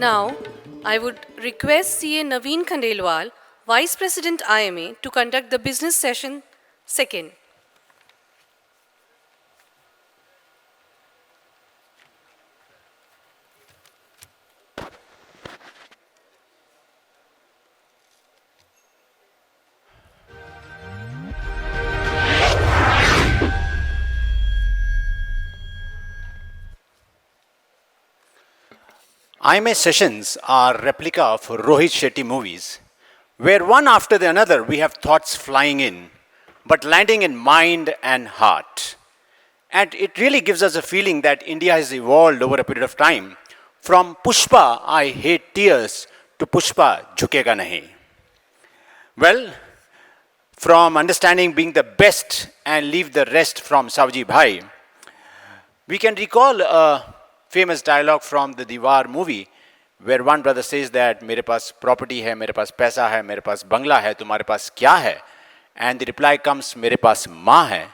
Now, I would request CA Naveen Khandelwal, Vice President IMA, to conduct the business session second. IMA sessions are replica of Rohit Shetty movies, where one after the another we have thoughts flying in, but landing in mind and heart. And it really gives us a feeling that India has evolved over a period of time from Pushpa, I hate tears, to Pushpa, jhukega nahi. Well, from understanding being the best and leave the rest from Savji Bhai, we can recall a famous dialogue from the Diwar movie where one brother says that मेरे पास property है, मेरे पास पैसा है, मेरे पास बंगला है, तुम्हारे पास क्या है? And the reply comes, मेरे पास माँ है.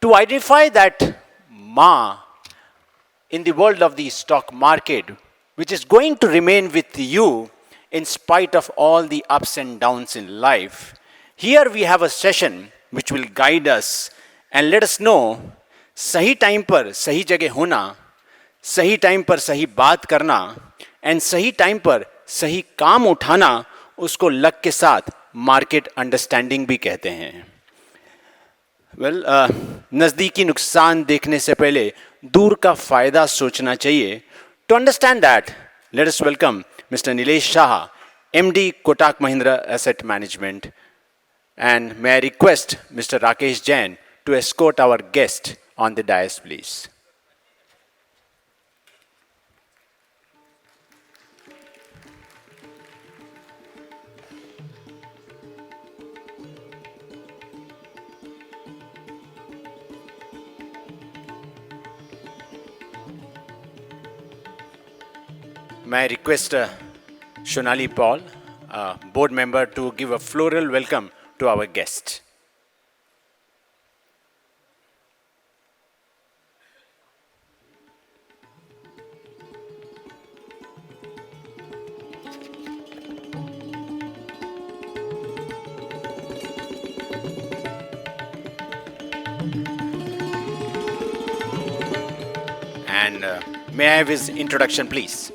To identify that Ma in the world of the stock market, which is going to remain with you in spite of all the ups and downs in life, here we have a session which will guide us and let us know सही time पर सही जगह होना, सही time पर सही बात करना एंड सही टाइम पर सही काम उठाना, उसको लक के साथ मार्केट अंडरस्टैंडिंग भी कहते हैं. वेल, नज़दीकी नुकसान देखने से पहले दूर का फायदा सोचना चाहिए. To understand that, let us welcome mister Nilesh Shah, MD Kotak Mahindra asset management, and may I request Mr. Rakesh Jain to escort our guest on the dais, please. May I request Shonali Paul, board member, to give a floral welcome to our guest. And may I have his introduction, please?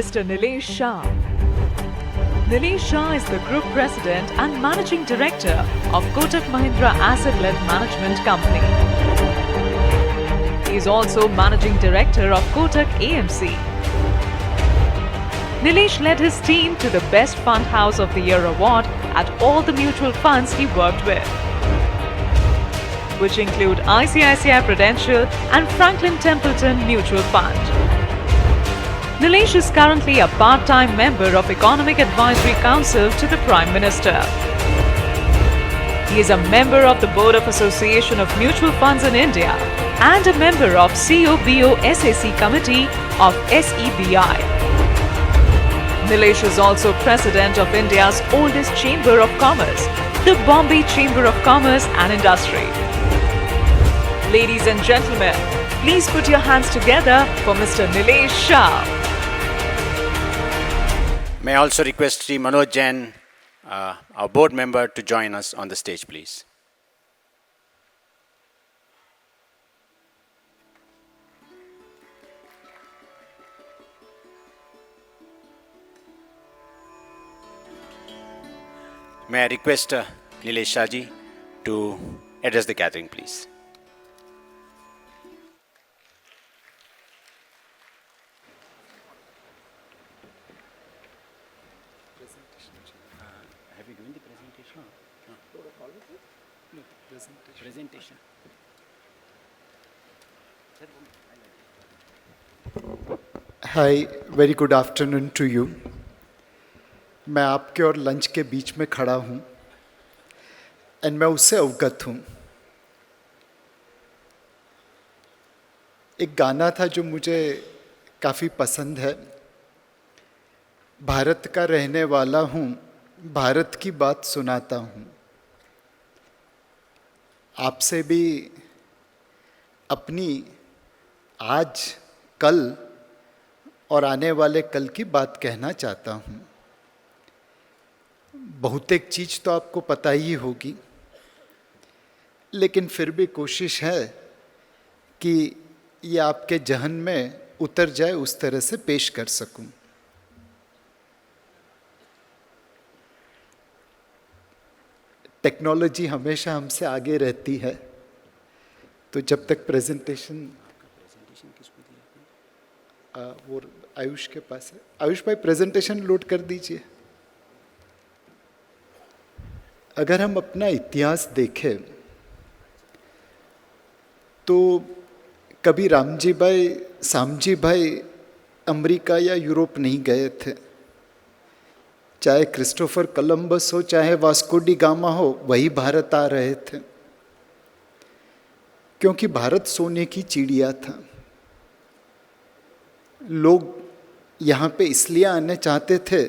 Mr. Nilesh Shah. Nilesh Shah is the Group President and Managing Director of Kotak Mahindra Asset-Led Management Company. He is also Managing Director of Kotak AMC. Nilesh led his team to the Best Fund House of the Year award at all the mutual funds he worked with, which include ICICI Prudential and Franklin Templeton Mutual Fund. Nilesh is currently a part-time member of Economic Advisory Council to the Prime Minister. He is a member of the Board of Association of Mutual Funds in India and a member of COBO SAC Committee of SEBI. Nilesh is also President of India's oldest Chamber of Commerce, the Bombay Chamber of Commerce and Industry. Ladies and gentlemen, please put your hands together for Mr. Nilesh Shah. May I also request Sri Manoj Jain, our board member, to join us on the stage, please. May I request Nilesh Shah ji to address the gathering, please. Have you given the presentation? No. Presentation. Hi, very good afternoon to you. मैं आपके और lunch के बीच में खड़ा हूँ and मैं उससे अवगत हूँ। एक गाना था जो मुझे काफ़ी पसंद है। भारत का रहने वाला हूँ, भारत की बात सुनाता हूँ। आपसे भी अपनी आज, कल और आने वाले कल की बात कहना चाहता हूँ। बहुतेक चीज़ तो आपको पता ही होगी, लेकिन फिर भी कोशिश है कि ये आपके जहन में उतर जाए, उस तरह से पेश कर सकूं। टेक्नोलॉजी हमेशा हमसे आगे रहती है, तो जब तक प्रेजेंटेशन वो आयुष के पास है। आयुष भाई, प्रेजेंटेशन लोड कर दीजिए। अगर हम अपना इतिहास देखें तो कभी रामजी भाई, सामजी भाई अमेरिका या यूरोप नहीं गए थे। चाहे क्रिस्टोफर कोलंबस हो, चाहे वास्को डी गामा हो, वही भारत आ रहे थे, क्योंकि भारत सोने की चिड़िया था। लोग यहाँ पे इसलिए आने चाहते थे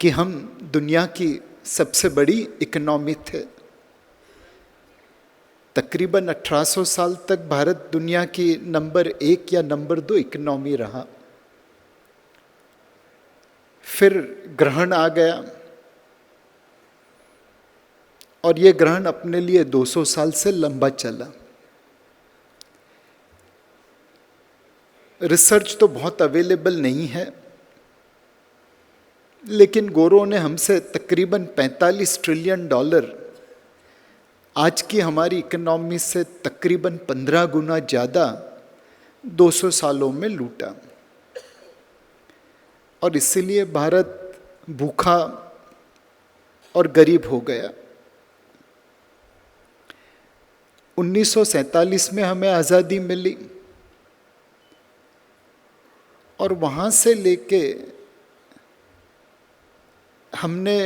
कि हम दुनिया की सबसे बड़ी इकोनॉमी थे। तकरीबन 1800 साल तक भारत दुनिया की नंबर 1 या नंबर 2 इकोनॉमी रहा। फिर ग्रहण आ गया और ये ग्रहण अपने लिए 200 साल से लंबा चला। रिसर्च तो बहुत अवेलेबल नहीं है, लेकिन गोरों ने हमसे तकरीबन $45 ट्रिलियन आज की हमारी इकोनॉमी से तकरीबन 15 गुना ज़्यादा 200 सालों में लूटा। और इसीलिए भारत भूखा और गरीब हो गया। 1947 में हमें आज़ादी मिली और वहाँ से लेके हमने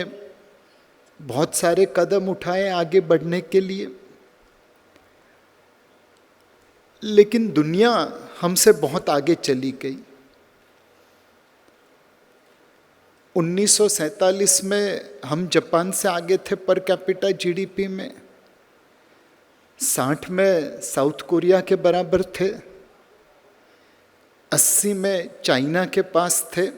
बहुत सारे कदम उठाए आगे बढ़ने के लिए, लेकिन दुनिया हमसे बहुत आगे चली गई। 1947 में हम जापान से आगे थे पर कैपिटा जीडीपी में। 60 में साउथ कोरिया के बराबर थे। 80 में चाइना के पास थे।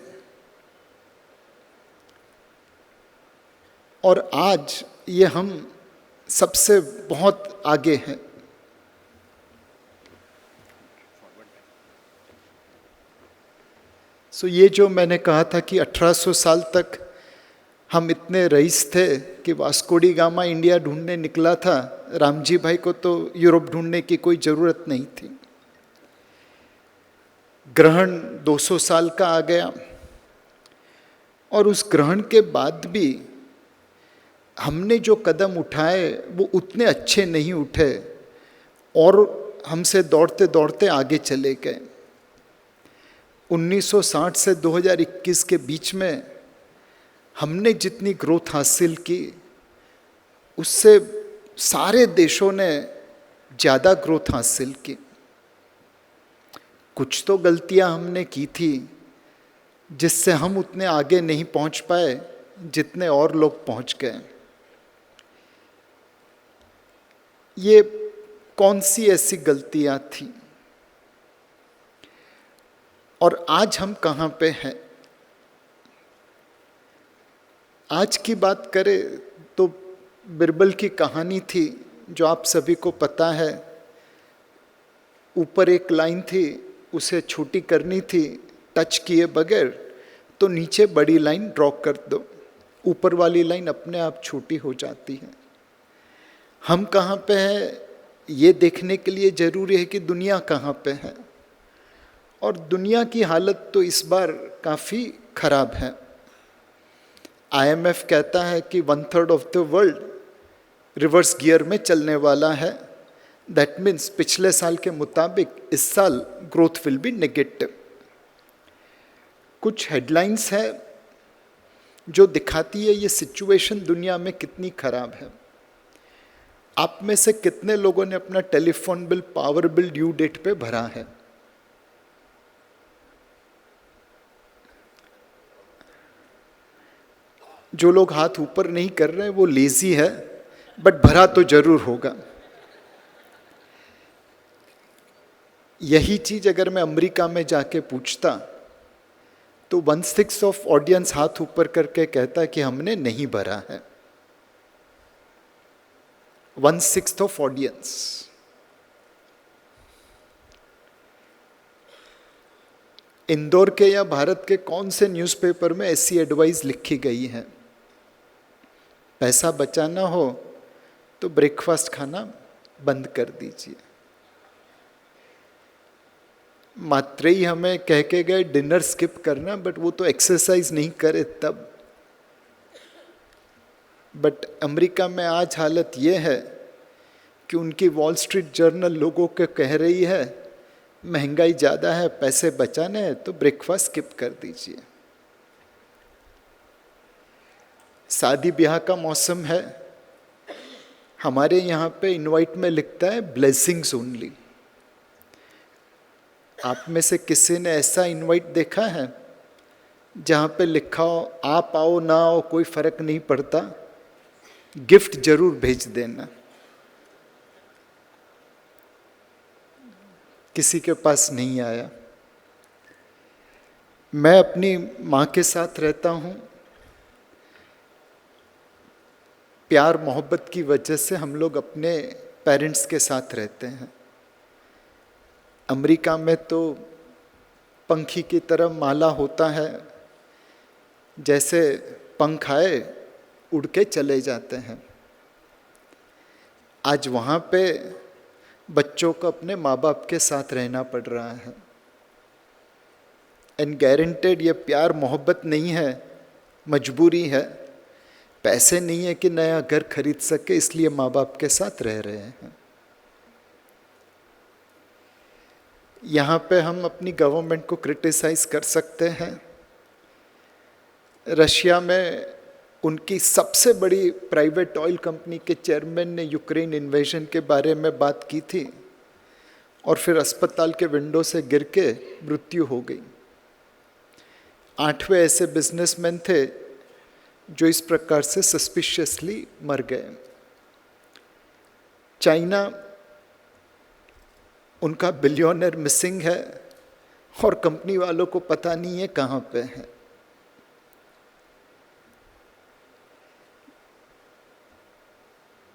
और आज ये हम सबसे बहुत आगे हैं। सो ये जो मैंने कहा था कि 1800 साल तक हम इतने रईस थे कि वास्को डी गामा इंडिया ढूंढने निकला था, रामजी भाई को तो यूरोप ढूंढने की कोई ज़रूरत नहीं थी। ग्रहण 200 साल का आ गया और उस ग्रहण के बाद भी हमने जो कदम उठाए वो उतने अच्छे नहीं उठे और हमसे दौड़ते दौड़ते आगे चले गए। 1960 से 2021 के बीच में हमने जितनी ग्रोथ हासिल की, उससे सारे देशों ने ज़्यादा ग्रोथ हासिल की। कुछ तो गलतियां हमने की थी जिससे हम उतने आगे नहीं पहुंच पाए जितने और लोग पहुंच गए। ये कौन सी ऐसी गलतियां थी और आज हम कहाँ पे हैं? आज की बात करें तो बिरबल की कहानी थी जो आप सभी को पता है। ऊपर एक लाइन थी, उसे छोटी करनी थी टच किए बगैर, तो नीचे बड़ी लाइन ड्रॉ कर दो, ऊपर वाली लाइन अपने आप छोटी हो जाती है। हम कहाँ पे हैं ये देखने के लिए ज़रूरी है कि दुनिया कहाँ पे है, और दुनिया की हालत तो इस बार काफ़ी खराब है। IMF कहता है कि 1/3 of the world reverse gear में चलने वाला है। दैट मीन्स पिछले साल के मुताबिक इस साल ग्रोथ विल बी नेगेटिव। कुछ हेडलाइंस है जो दिखाती है ये सिचुएशन दुनिया में कितनी खराब है। आप में से कितने लोगों ने अपना telephone bill, power bill due date पे भरा है? जो लोग हाथ ऊपर नहीं कर रहे हैं वो लेजी है, बट भरा तो जरूर होगा। यही चीज अगर मैं अमेरिका में जाके पूछता तो 1/6 ऑफ ऑडियंस हाथ ऊपर करके कहता कि हमने नहीं भरा है। 1/6 ऑफ ऑडियंस। इंदौर के या भारत के कौन से न्यूज़पेपर में ऐसी एडवाइस लिखी गई है? पैसा बचाना हो तो ब्रेकफास्ट खाना बंद कर दीजिए। मात्रेयी हमें कह के गए डिनर स्किप करना, बट वो तो एक्सरसाइज नहीं करे तब। बट अमेरिका में आज हालत ये है कि उनकी वॉल स्ट्रीट जर्नल लोगों को कह रही है महंगाई ज़्यादा है, पैसे बचाने हैं तो ब्रेकफास्ट स्किप कर दीजिए। शादी ब्याह का मौसम है, हमारे यहाँ पे इनवाइट में लिखता है ब्लेसिंग्स ओनली। आप में से किसी ने ऐसा इनवाइट देखा है जहाँ पे लिखा हो आप आओ ना आओ कोई फर्क नहीं पड़ता, गिफ्ट जरूर भेज देना? किसी के पास नहीं आया। मैं अपनी माँ के साथ रहता हूँ, प्यार मोहब्बत की वजह से हम लोग अपने पेरेंट्स के साथ रहते हैं। अमेरिका में तो पंखी की तरह माला होता है, जैसे पंख आए उड़ के चले जाते हैं। आज वहाँ पे बच्चों को अपने माँ बाप के साथ रहना पड़ रहा है। एंड गारंटेड ये प्यार मोहब्बत नहीं है, मजबूरी है। पैसे नहीं है कि नया घर खरीद सके, इसलिए माँ बाप के साथ रह रहे हैं। यहाँ पे हम अपनी गवर्नमेंट को क्रिटिसाइज कर सकते हैं। रशिया में उनकी सबसे बड़ी प्राइवेट ऑयल कंपनी के चेयरमैन ने यूक्रेन इन्वेजन के बारे में बात की थी और फिर अस्पताल के विंडो से गिर के मृत्यु हो गई। 8वें ऐसे बिजनेसमैन थे जो इस प्रकार से सस्पिशियसली मर गए। चाइना, उनका बिलियनर मिसिंग है और कंपनी वालों को पता नहीं है कहाँ पे है।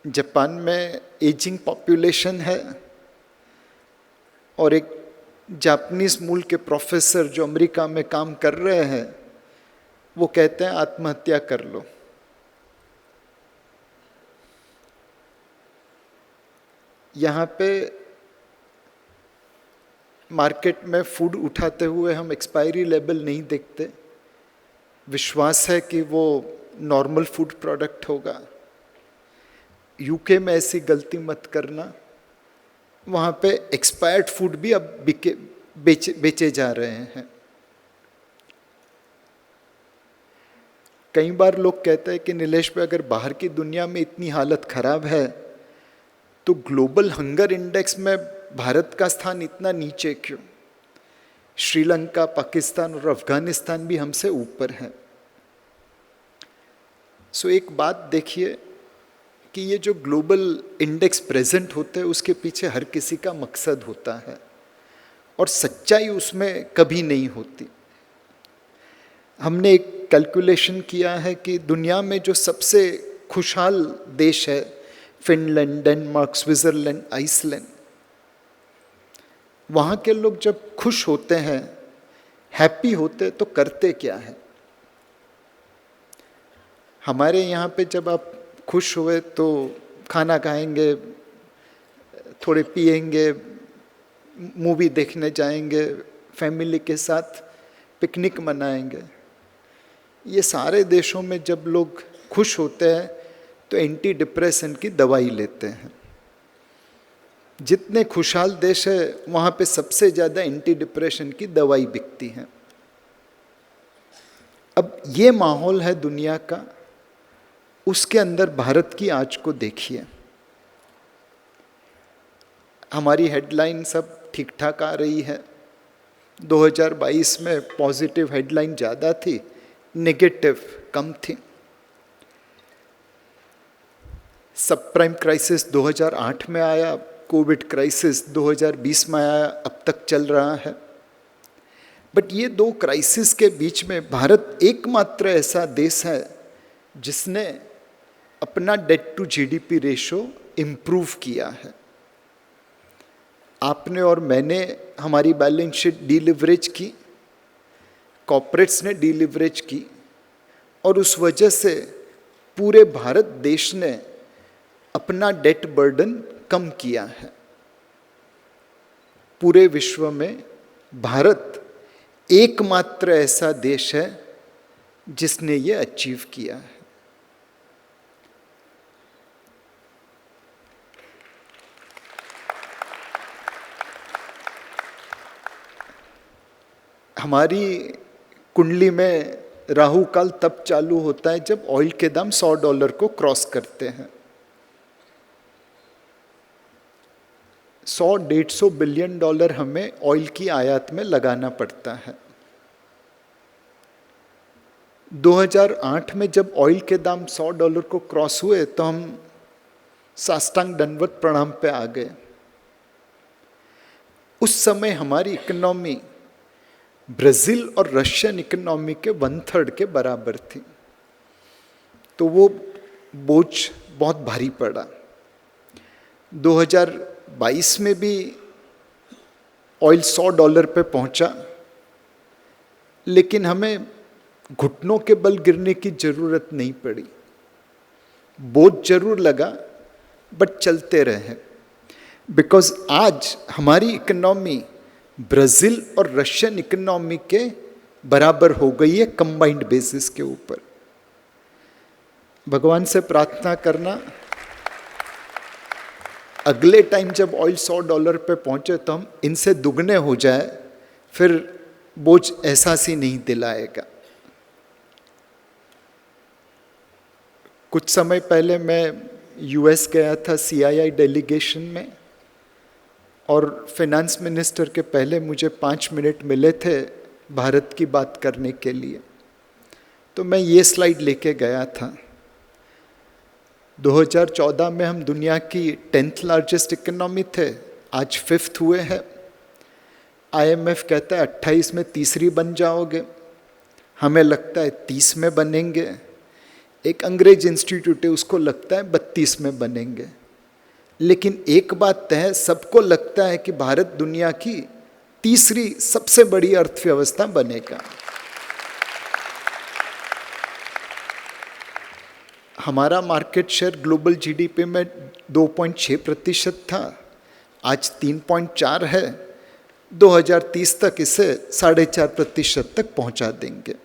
जापान में एजिंग पॉपुलेशन है और एक जापानीज मूल के प्रोफेसर जो अमेरिका में काम कर रहे हैं वो कहते हैं आत्महत्या कर लो। यहाँ पे मार्केट में फूड उठाते हुए हम एक्सपायरी लेबल नहीं देखते, विश्वास है कि वो नॉर्मल फूड प्रोडक्ट होगा। यूके में ऐसी गलती मत करना, वहाँ पे एक्सपायर्ड फूड भी अब बेचे जा रहे हैं। कई बार लोग कहते हैं कि नीलेश पे अगर बाहर की दुनिया में इतनी हालत खराब है तो ग्लोबल हंगर इंडेक्स में भारत का स्थान इतना नीचे क्यों? श्रीलंका, पाकिस्तान और अफगानिस्तान भी हमसे ऊपर हैं। सो एक बात देखिए कि ये जो ग्लोबल इंडेक्स प्रेजेंट होते हैं उसके पीछे हर किसी का मकसद होता है और सच्चाई उसमें कभी नहीं होती। हमने एक कैलकुलेशन किया है कि दुनिया में जो सबसे खुशहाल देश है, फिनलैंड, डेनमार्क, स्विट्जरलैंड, आइसलैंड, वहाँ के लोग जब खुश होते हैं, हैप्पी होते हैं, तो करते क्या है? हमारे यहाँ पे जब आप खुश हुए तो खाना खाएंगे, थोड़े पिएंगे, मूवी देखने जाएंगे, फैमिली के साथ पिकनिक मनाएंगे। ये सारे देशों में जब लोग खुश होते हैं तो एंटी डिप्रेशन की दवाई लेते हैं। जितने खुशहाल देश है वहाँ पे सबसे ज़्यादा एंटी डिप्रेशन की दवाई बिकती है। अब ये माहौल है दुनिया का, उसके अंदर भारत की आज को देखिए। हमारी हेडलाइन सब ठीक ठाक आ रही है। 2022 में पॉजिटिव हेडलाइन ज़्यादा थी, नेगेटिव कम थी। सब प्राइम क्राइसिस 2008 में आया, कोविड क्राइसिस 2020 में आया, अब तक चल रहा है। बट ये दो क्राइसिस के बीच में भारत एकमात्र ऐसा देश है जिसने अपना debt to GDP ratio improve किया है। आपने और मैंने हमारी बैलेंस शीट डीलिवरेज की, कॉर्पोरेट्स ने डीलिवरेज की, और उस वजह से पूरे भारत देश ने अपना डेट बर्डन कम किया है। पूरे विश्व में भारत एकमात्र ऐसा देश है जिसने ये अचीव किया है। हमारी कुंडली में राहु काल तब चालू होता है जब ऑयल के दाम $100 को क्रॉस करते हैं। 100-150 बिलियन डॉलर हमें ऑयल की आयात में लगाना पड़ता है। 2008 में जब ऑयल के दाम $100 को क्रॉस हुए तो हम साष्टांग दंडवत प्रणाम पे आ गए। उस समय हमारी इकोनॉमी ब्राजील और रशियन इकोनॉमी के 1/3 के बराबर थी, तो वो बोझ बहुत भारी पड़ा। 2022 में भी ऑयल $100 पे पहुंचा, लेकिन हमें घुटनों के बल गिरने की जरूरत नहीं पड़ी। बोझ जरूर लगा बट चलते रहे, बिकॉज आज हमारी इकोनॉमी ब्राजील और रशियन इकोनॉमी के बराबर हो गई है कंबाइंड बेसिस के ऊपर। भगवान से प्रार्थना करना अगले टाइम जब ऑयल $100 पे पहुंचे तो हम इनसे दुगने हो जाए, फिर बोझ एहसास ही नहीं दिलाएगा। कुछ समय पहले मैं यूएस गया था सीआईआई डेलीगेशन में, और फाइनेंस मिनिस्टर के पहले मुझे 5 मिनट मिले थे भारत की बात करने के लिए। तो मैं ये स्लाइड लेके गया था। 2014 में हम दुनिया की 10th लार्जेस्ट इकोनॉमी थे, आज 5th हुए हैं। आईएमएफ कहता है 28 में तीसरी बन जाओगे, हमें लगता है 30 में बनेंगे। एक अंग्रेज इंस्टीट्यूट है, उसको लगता है 32 में बनेंगे। लेकिन एक बात तय है, सबको लगता है कि भारत दुनिया की तीसरी सबसे बड़ी अर्थव्यवस्था बनेगा। हमारा मार्केट शेयर ग्लोबल जीडीपी में 2.6% था, आज 3.4 है। 2030 तक इसे 4.5% तक पहुंचा देंगे।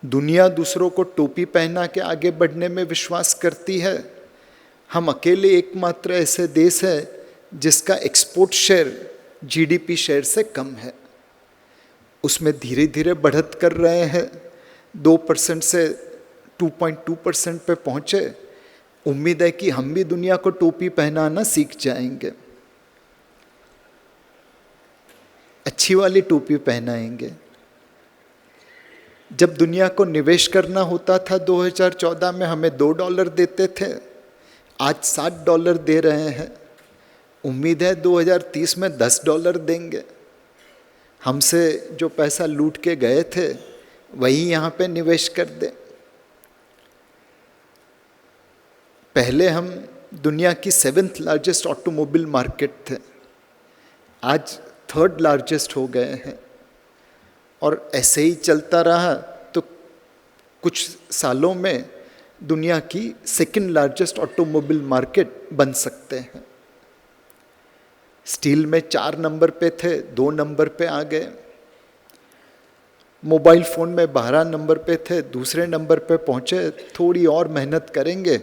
दुनिया दूसरों को टोपी पहना के आगे बढ़ने में विश्वास करती है। हम अकेले एकमात्र ऐसे देश है जिसका एक्सपोर्ट शेयर जीडीपी शेयर से कम है। उसमें धीरे धीरे बढ़त कर रहे हैं, 2% से 2.2% पे पहुँचे। उम्मीद है कि हम भी दुनिया को टोपी पहनाना सीख जाएंगे, अच्छी वाली टोपी पहनाएंगे। जब दुनिया को निवेश करना होता था 2014 में, हमें $2 देते थे, आज $7 दे रहे हैं। उम्मीद है 2030 में $10 देंगे। हमसे जो पैसा लूट के गए थे वही यहाँ पे निवेश कर दे। पहले हम दुनिया की 7th लार्जेस्ट ऑटोमोबाइल मार्केट थे, आज 3rd लार्जेस्ट हो गए हैं। और ऐसे ही चलता रहा तो कुछ सालों में दुनिया की 2nd लार्जेस्ट ऑटोमोबाइल मार्केट बन सकते हैं। स्टील में 4 नंबर पे थे, 2 नंबर पे आ गए। मोबाइल फ़ोन में 12 नंबर पे थे, दूसरे नंबर पे पहुँचे। थोड़ी और मेहनत करेंगे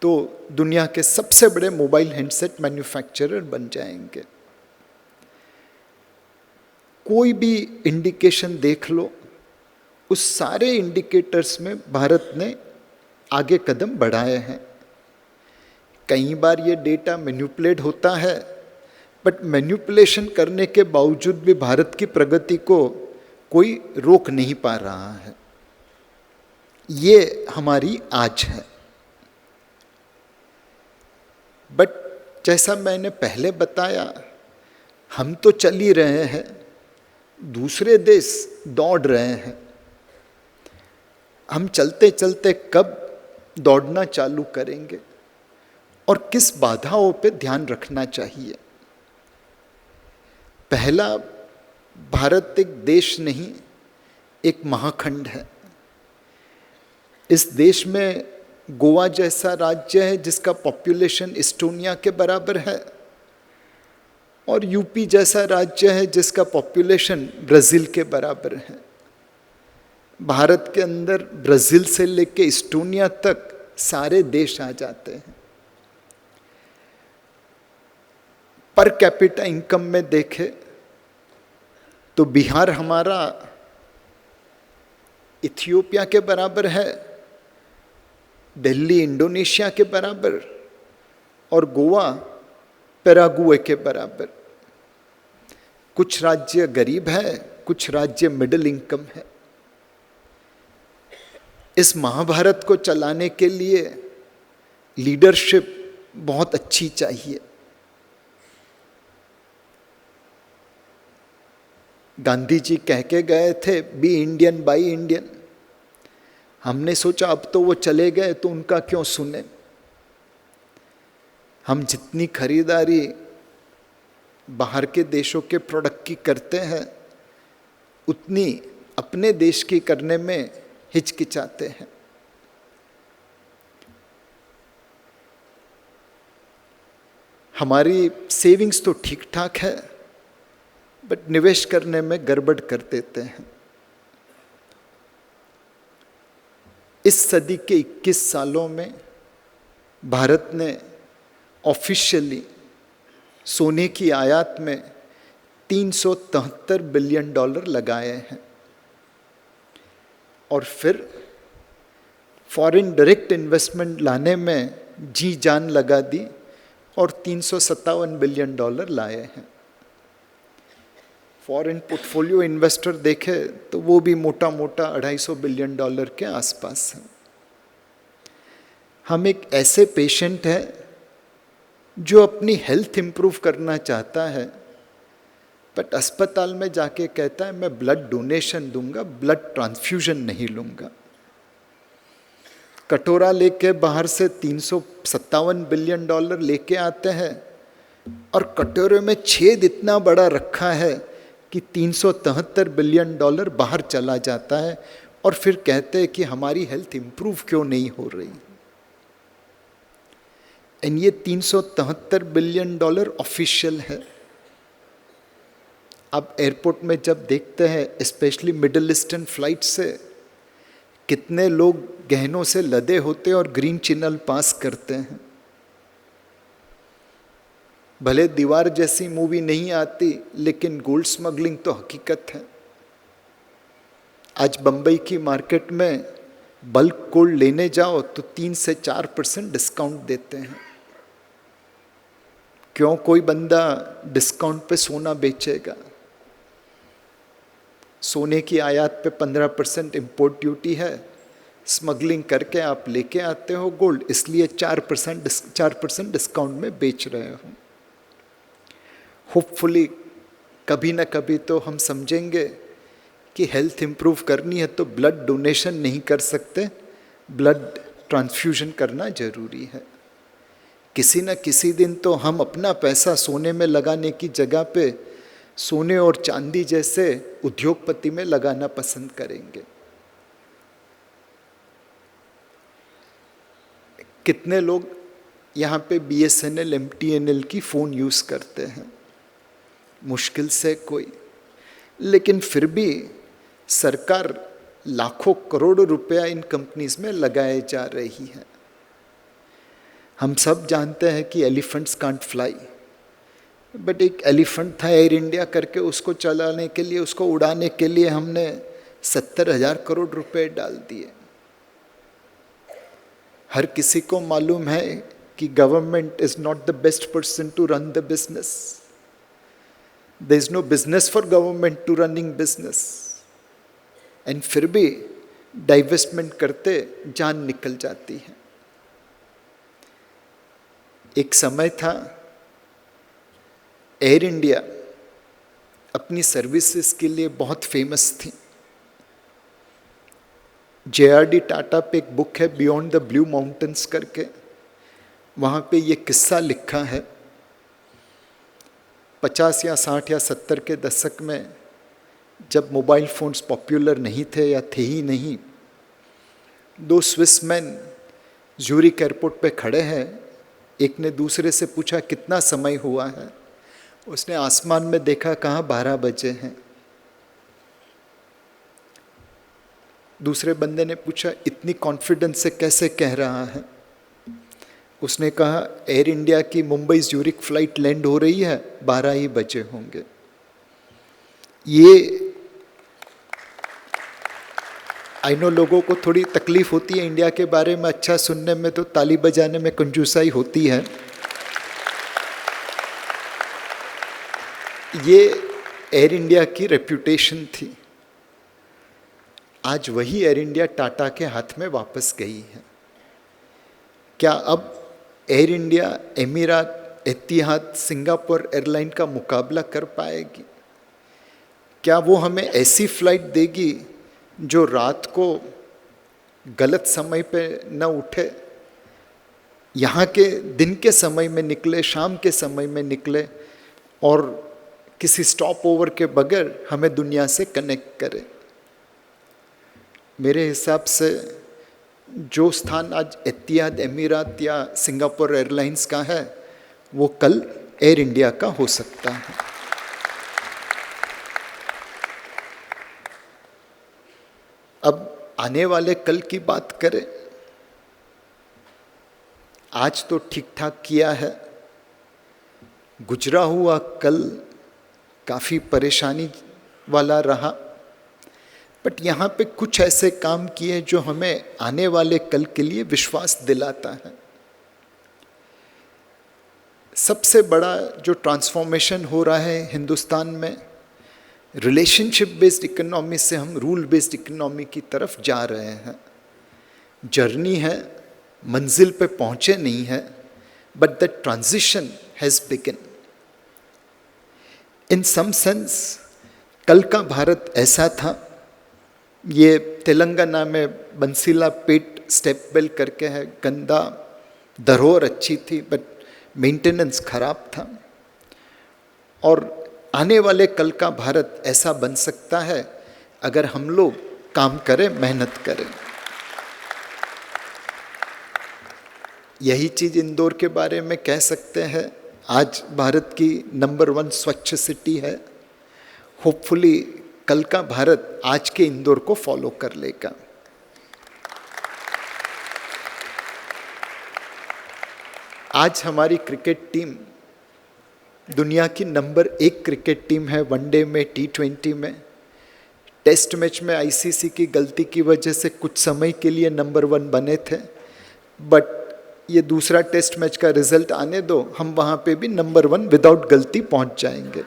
तो दुनिया के सबसे बड़े मोबाइल हैंडसेट मैन्युफैक्चरर बन जाएंगे। कोई भी इंडिकेशन देख लो, उस सारे इंडिकेटर्स में भारत ने आगे कदम बढ़ाए हैं। कई बार ये डेटा मैनिपुलेट होता है, बट मैनिपुलेशन करने के बावजूद भी भारत की प्रगति को कोई रोक नहीं पा रहा है। ये हमारी आज है। बट जैसा मैंने पहले बताया, हम तो चल ही रहे हैं, दूसरे देश दौड़ रहे हैं। हम चलते चलते कब दौड़ना चालू करेंगे और किस बाधाओं पे ध्यान रखना चाहिए? पहला, भारत एक देश नहीं, एक महाखंड है। इस देश में गोवा जैसा राज्य है जिसका पॉपुलेशन एस्टोनिया के बराबर है, और यूपी जैसा राज्य है जिसका पॉपुलेशन ब्राज़ील के बराबर है। भारत के अंदर ब्राज़ील से लेके एस्टोनिया तक सारे देश आ जाते हैं। पर कैपिटा इनकम में देखें तो बिहार हमारा इथियोपिया के बराबर है, दिल्ली इंडोनेशिया के बराबर, और गोवा पैरागुए के बराबर। कुछ राज्य गरीब है, कुछ राज्य मिडिल इनकम है। इस महाभारत को चलाने के लिए लीडरशिप बहुत अच्छी चाहिए। गांधी जी कह के गए थे, बी इंडियन बाई इंडियन। हमने सोचा अब तो वो चले गए तो उनका क्यों सुने। हम जितनी खरीदारी बाहर के देशों के प्रोडक्ट की करते हैं, उतनी अपने देश की करने में हिचकिचाते हैं। हमारी सेविंग्स तो ठीक ठाक है, बट निवेश करने में गड़बड़ कर देते हैं। इस सदी के 21 सालों में भारत ने ऑफिशियली सोने की आयात में $373 बिलियन लगाए हैं, और फिर फॉरेन डायरेक्ट इन्वेस्टमेंट लाने में जी जान लगा दी और $357 बिलियन लाए हैं। फॉरेन पोर्टफोलियो इन्वेस्टर देखे तो वो भी मोटा मोटा $250 बिलियन के आसपास है। हम एक ऐसे पेशेंट हैं जो अपनी हेल्थ इंप्रूव करना चाहता है, बट अस्पताल में जाके कहता है मैं ब्लड डोनेशन दूंगा, ब्लड ट्रांसफ्यूजन नहीं लूंगा। कटोरा लेके बाहर से $357 बिलियन लेके आते हैं, और कटोरे में छेद इतना बड़ा रखा है कि $373 बिलियन बाहर चला जाता है, और फिर कहते हैं कि हमारी हेल्थ इंप्रूव क्यों नहीं हो रही। एंड ये $373 बिलियन ऑफिशियल है। आप एयरपोर्ट में जब देखते हैं, स्पेशली मिडिल ईस्टर्न फ्लाइट से, कितने लोग गहनों से लदे होते और ग्रीन चैनल पास करते हैं। भले दीवार जैसी मूवी नहीं आती, लेकिन गोल्ड स्मगलिंग तो हकीकत है। आज बंबई की मार्केट में बल्क गोल्ड लेने जाओ तो 3 से 4% डिस्काउंट देते हैं। क्यों कोई बंदा डिस्काउंट पे सोना बेचेगा? सोने की आयात पे 15% इंपोर्ट ड्यूटी है, स्मगलिंग करके आप लेके आते हो गोल्ड, इसलिए 4% डिस्काउंट में बेच रहे हो। होपफुली कभी ना कभी तो हम समझेंगे कि हेल्थ इंप्रूव करनी है तो ब्लड डोनेशन नहीं कर सकते, ब्लड ट्रांसफ्यूजन करना जरूरी है। किसी न किसी दिन तो हम अपना पैसा सोने में लगाने की जगह पे सोने और चांदी जैसे उद्योगपति में लगाना पसंद करेंगे। कितने लोग यहाँ पे BSNL, MTNL की फ़ोन यूज़ करते हैं? मुश्किल से कोई। लेकिन फिर भी सरकार लाखों करोड़ों रुपया इन कंपनीज में लगाए जा रही है। हम सब जानते हैं कि एलिफेंट्स कांट फ्लाई, बट एक एलिफेंट था एयर इंडिया करके, उसको चलाने के लिए, उसको उड़ाने के लिए हमने 70,000 करोड़ रुपए डाल दिए। हर किसी को मालूम है कि government is not the best person to run the business. There is no business for government to running business, and फिर भी डाइवेस्टमेंट करते जान निकल जाती है। एक समय था एयर इंडिया अपनी सर्विसेज के लिए बहुत फेमस थी। JRD टाटा पे एक बुक है बियॉन्ड द ब्लू माउंटेन्स करके, वहाँ पे ये किस्सा लिखा है। 50 या 60 या 70 के दशक में जब मोबाइल फ़ोन्स पॉपुलर नहीं थे या थे ही नहीं, 2 स्विस मैन ज़्यूरिक एयरपोर्ट पे खड़े हैं। एक ने दूसरे से पूछा कितना समय हुआ है। उसने आसमान में देखा, कहाँ 12 बजे हैं। दूसरे बंदे ने पूछा इतनी कॉन्फिडेंस से कैसे कह रहा है। उसने कहा एयर इंडिया की मुंबई ज़्यूरिक फ्लाइट लैंड हो रही है, 12 ही बजे होंगे। ये आई नो लोगों को थोड़ी तकलीफ होती है इंडिया के बारे में अच्छा सुनने में, तो ताली बजाने में कंजूसाई होती है। ये एयर इंडिया की रेप्यूटेशन थी। आज वही एयर इंडिया टाटा के हाथ में वापस गई है। क्या अब एयर इंडिया, एमिरात, एतिहाद, सिंगापुर एयरलाइन का मुकाबला कर पाएगी? क्या वो हमें ऐसी फ्लाइट देगी जो रात को गलत समय पे न उठे, यहाँ के दिन के समय में निकले, शाम के समय में निकले और किसी स्टॉप ओवर के बगैर हमें दुनिया से कनेक्ट करे? मेरे हिसाब से जो स्थान आज एतिहाद, एमिरात या सिंगापुर एयरलाइंस का है, वो कल एयर इंडिया का हो सकता है। अब आने वाले कल की बात करें, आज तो ठीक ठाक किया है, गुजरा हुआ कल काफ़ी परेशानी वाला रहा, बट यहाँ पे कुछ ऐसे काम किए जो हमें आने वाले कल के लिए विश्वास दिलाता है। सबसे बड़ा जो ट्रांसफॉर्मेशन हो रहा है हिंदुस्तान में, रिलेशनशिप बेस्ड इकोनॉमी से हम रूल बेस्ड इकोनॉमी की तरफ जा रहे हैं। जर्नी है, मंजिल पे पहुँचे नहीं है, but the transition has begin. In some sense कल का भारत ऐसा था, ये तेलंगाना में बंसीला पेट स्टेप वेल करके है, गंदा, धरोहर अच्छी थी बट मेंटेनेंस खराब था। और आने वाले कल का भारत ऐसा बन सकता है अगर हम लोग काम करें, मेहनत करें। यही चीज़ इंदौर के बारे में कह सकते हैं। आज भारत की नंबर 1 स्वच्छ सिटी है। होपफुली कल का भारत आज के इंदौर को फॉलो कर लेगा। आज हमारी क्रिकेट टीम दुनिया की नंबर 1 क्रिकेट टीम है, वनडे में, T20 में। टेस्ट मैच में ICC की गलती की वजह से कुछ समय के लिए नंबर 1 बने थे, बट ये दूसरा टेस्ट मैच का रिजल्ट आने दो, हम वहाँ पे भी नंबर 1 विदाउट गलती पहुँच जाएंगे।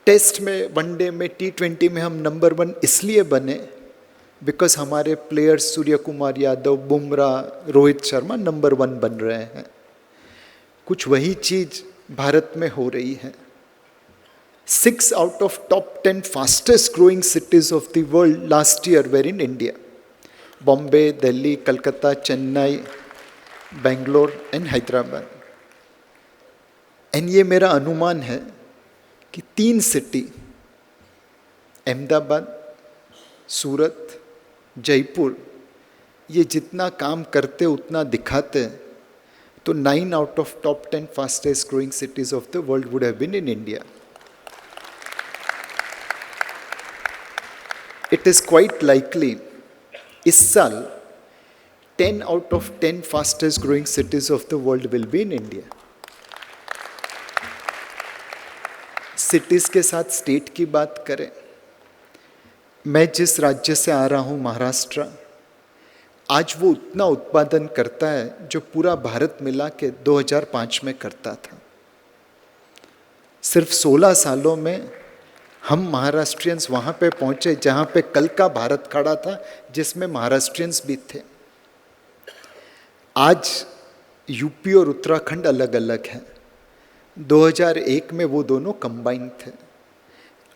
टेस्ट में, वनडे में, T20 में हम नंबर 1 इसलिए बने बिकॉज हमारे प्लेयर्स सूर्य कुमार यादव, बुमराह, रोहित शर्मा नंबर 1 बन रहे हैं। कुछ वही चीज़ भारत में हो रही है। 6 out of top 10 fastest growing cities of the world last year were in India. Bombay, Delhi, Kolkata, Chennai, Bangalore and Hyderabad. And ये मेरा अनुमान है कि 3 सिटी, अहमदाबाद, सूरत, जयपुर, ये जितना काम करते उतना दिखाते, तो 9 out of top 10 fastest growing cities of the world would have been in India. It is quite likely इस साल 10 out of 10 fastest growing cities of the world will be in India. Cities के साथ state की बात करें, मैं जिस राज्य से आ रहा हूँ महाराष्ट्र, आज वो उतना उत्पादन करता है जो पूरा भारत मिला के 2005 में करता था। सिर्फ 16 सालों में हम महाराष्ट्रियंस वहाँ पे पहुँचे जहाँ पे कल का भारत खड़ा था, जिसमें महाराष्ट्रियंस भी थे। आज यूपी और उत्तराखंड अलग अलग हैं। 2001 में वो दोनों कंबाइन थे।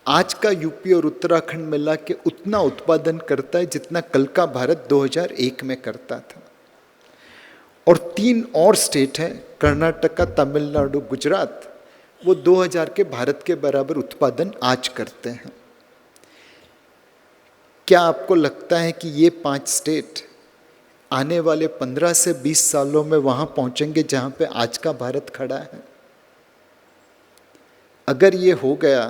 आज का यूपी और उत्तराखंड मिला के उतना उत्पादन करता है जितना कल का भारत 2001 में करता था। और 3 और स्टेट हैं, कर्नाटका, तमिलनाडु, गुजरात, वो 2000 के भारत के बराबर उत्पादन आज करते हैं। क्या आपको लगता है कि ये 5 स्टेट आने वाले 15 से 20 सालों में वहाँ पहुँचेंगे जहाँ पे आज का भारत खड़ा है? अगर ये हो गया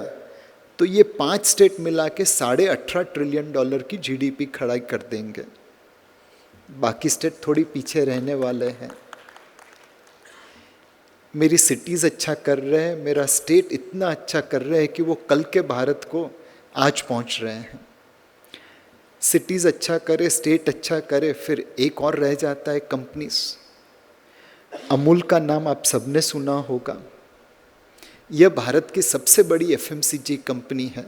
तो ये 5 स्टेट मिला के $18.5 ट्रिलियन की जीडीपी खड़ा कर देंगे। बाकी स्टेट थोड़ी पीछे रहने वाले हैं। मेरी सिटीज़ अच्छा कर रहे हैं, मेरा स्टेट इतना अच्छा कर रहे हैं कि वो कल के भारत को आज पहुंच रहे हैं। सिटीज़ अच्छा करे, स्टेट अच्छा करे, फिर एक और रह जाता है कंपनीज। अमूल का नाम आप सबने सुना होगा। यह भारत की सबसे बड़ी एफएमसीजी कंपनी है।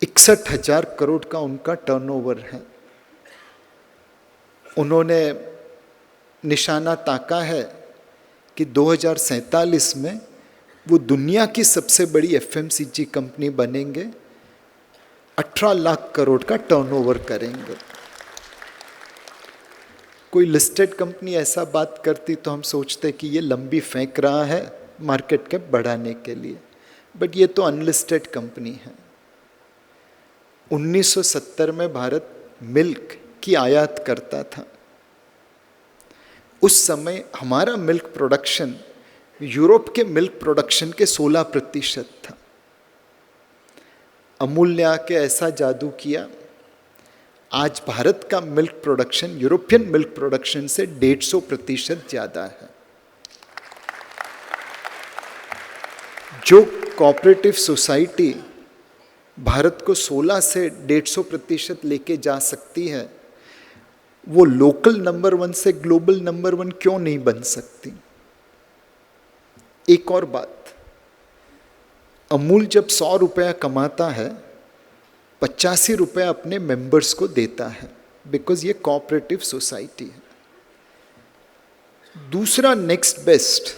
61,000 करोड़ का उनका टर्नओवर है। उन्होंने निशाना ताका है कि 2047 में वो दुनिया की सबसे बड़ी एफएमसीजी कंपनी बनेंगे, 18 लाख करोड़ का टर्नओवर करेंगे। कोई लिस्टेड कंपनी ऐसा बात करती तो हम सोचते कि ये लंबी फेंक रहा है मार्केट कैप बढ़ाने के लिए, बट ये तो अनलिस्टेड कंपनी है। 1970 में भारत मिल्क की आयात करता था। उस समय हमारा मिल्क प्रोडक्शन यूरोप के मिल्क प्रोडक्शन के 16% था। अमूल ने आके ऐसा जादू किया, आज भारत का milk production European milk production से 150% ज़्यादा है। जो कोऑपरेटिव सोसाइटी भारत को 16 से 150% लेके जा सकती है, वो लोकल नंबर 1 से ग्लोबल नंबर 1 क्यों नहीं बन सकती? एक और बात, अमूल जब 100 रुपया कमाता है, 85 रुपया अपने मेंबर्स को देता है, बिकॉज ये कोऑपरेटिव सोसाइटी है। दूसरा next best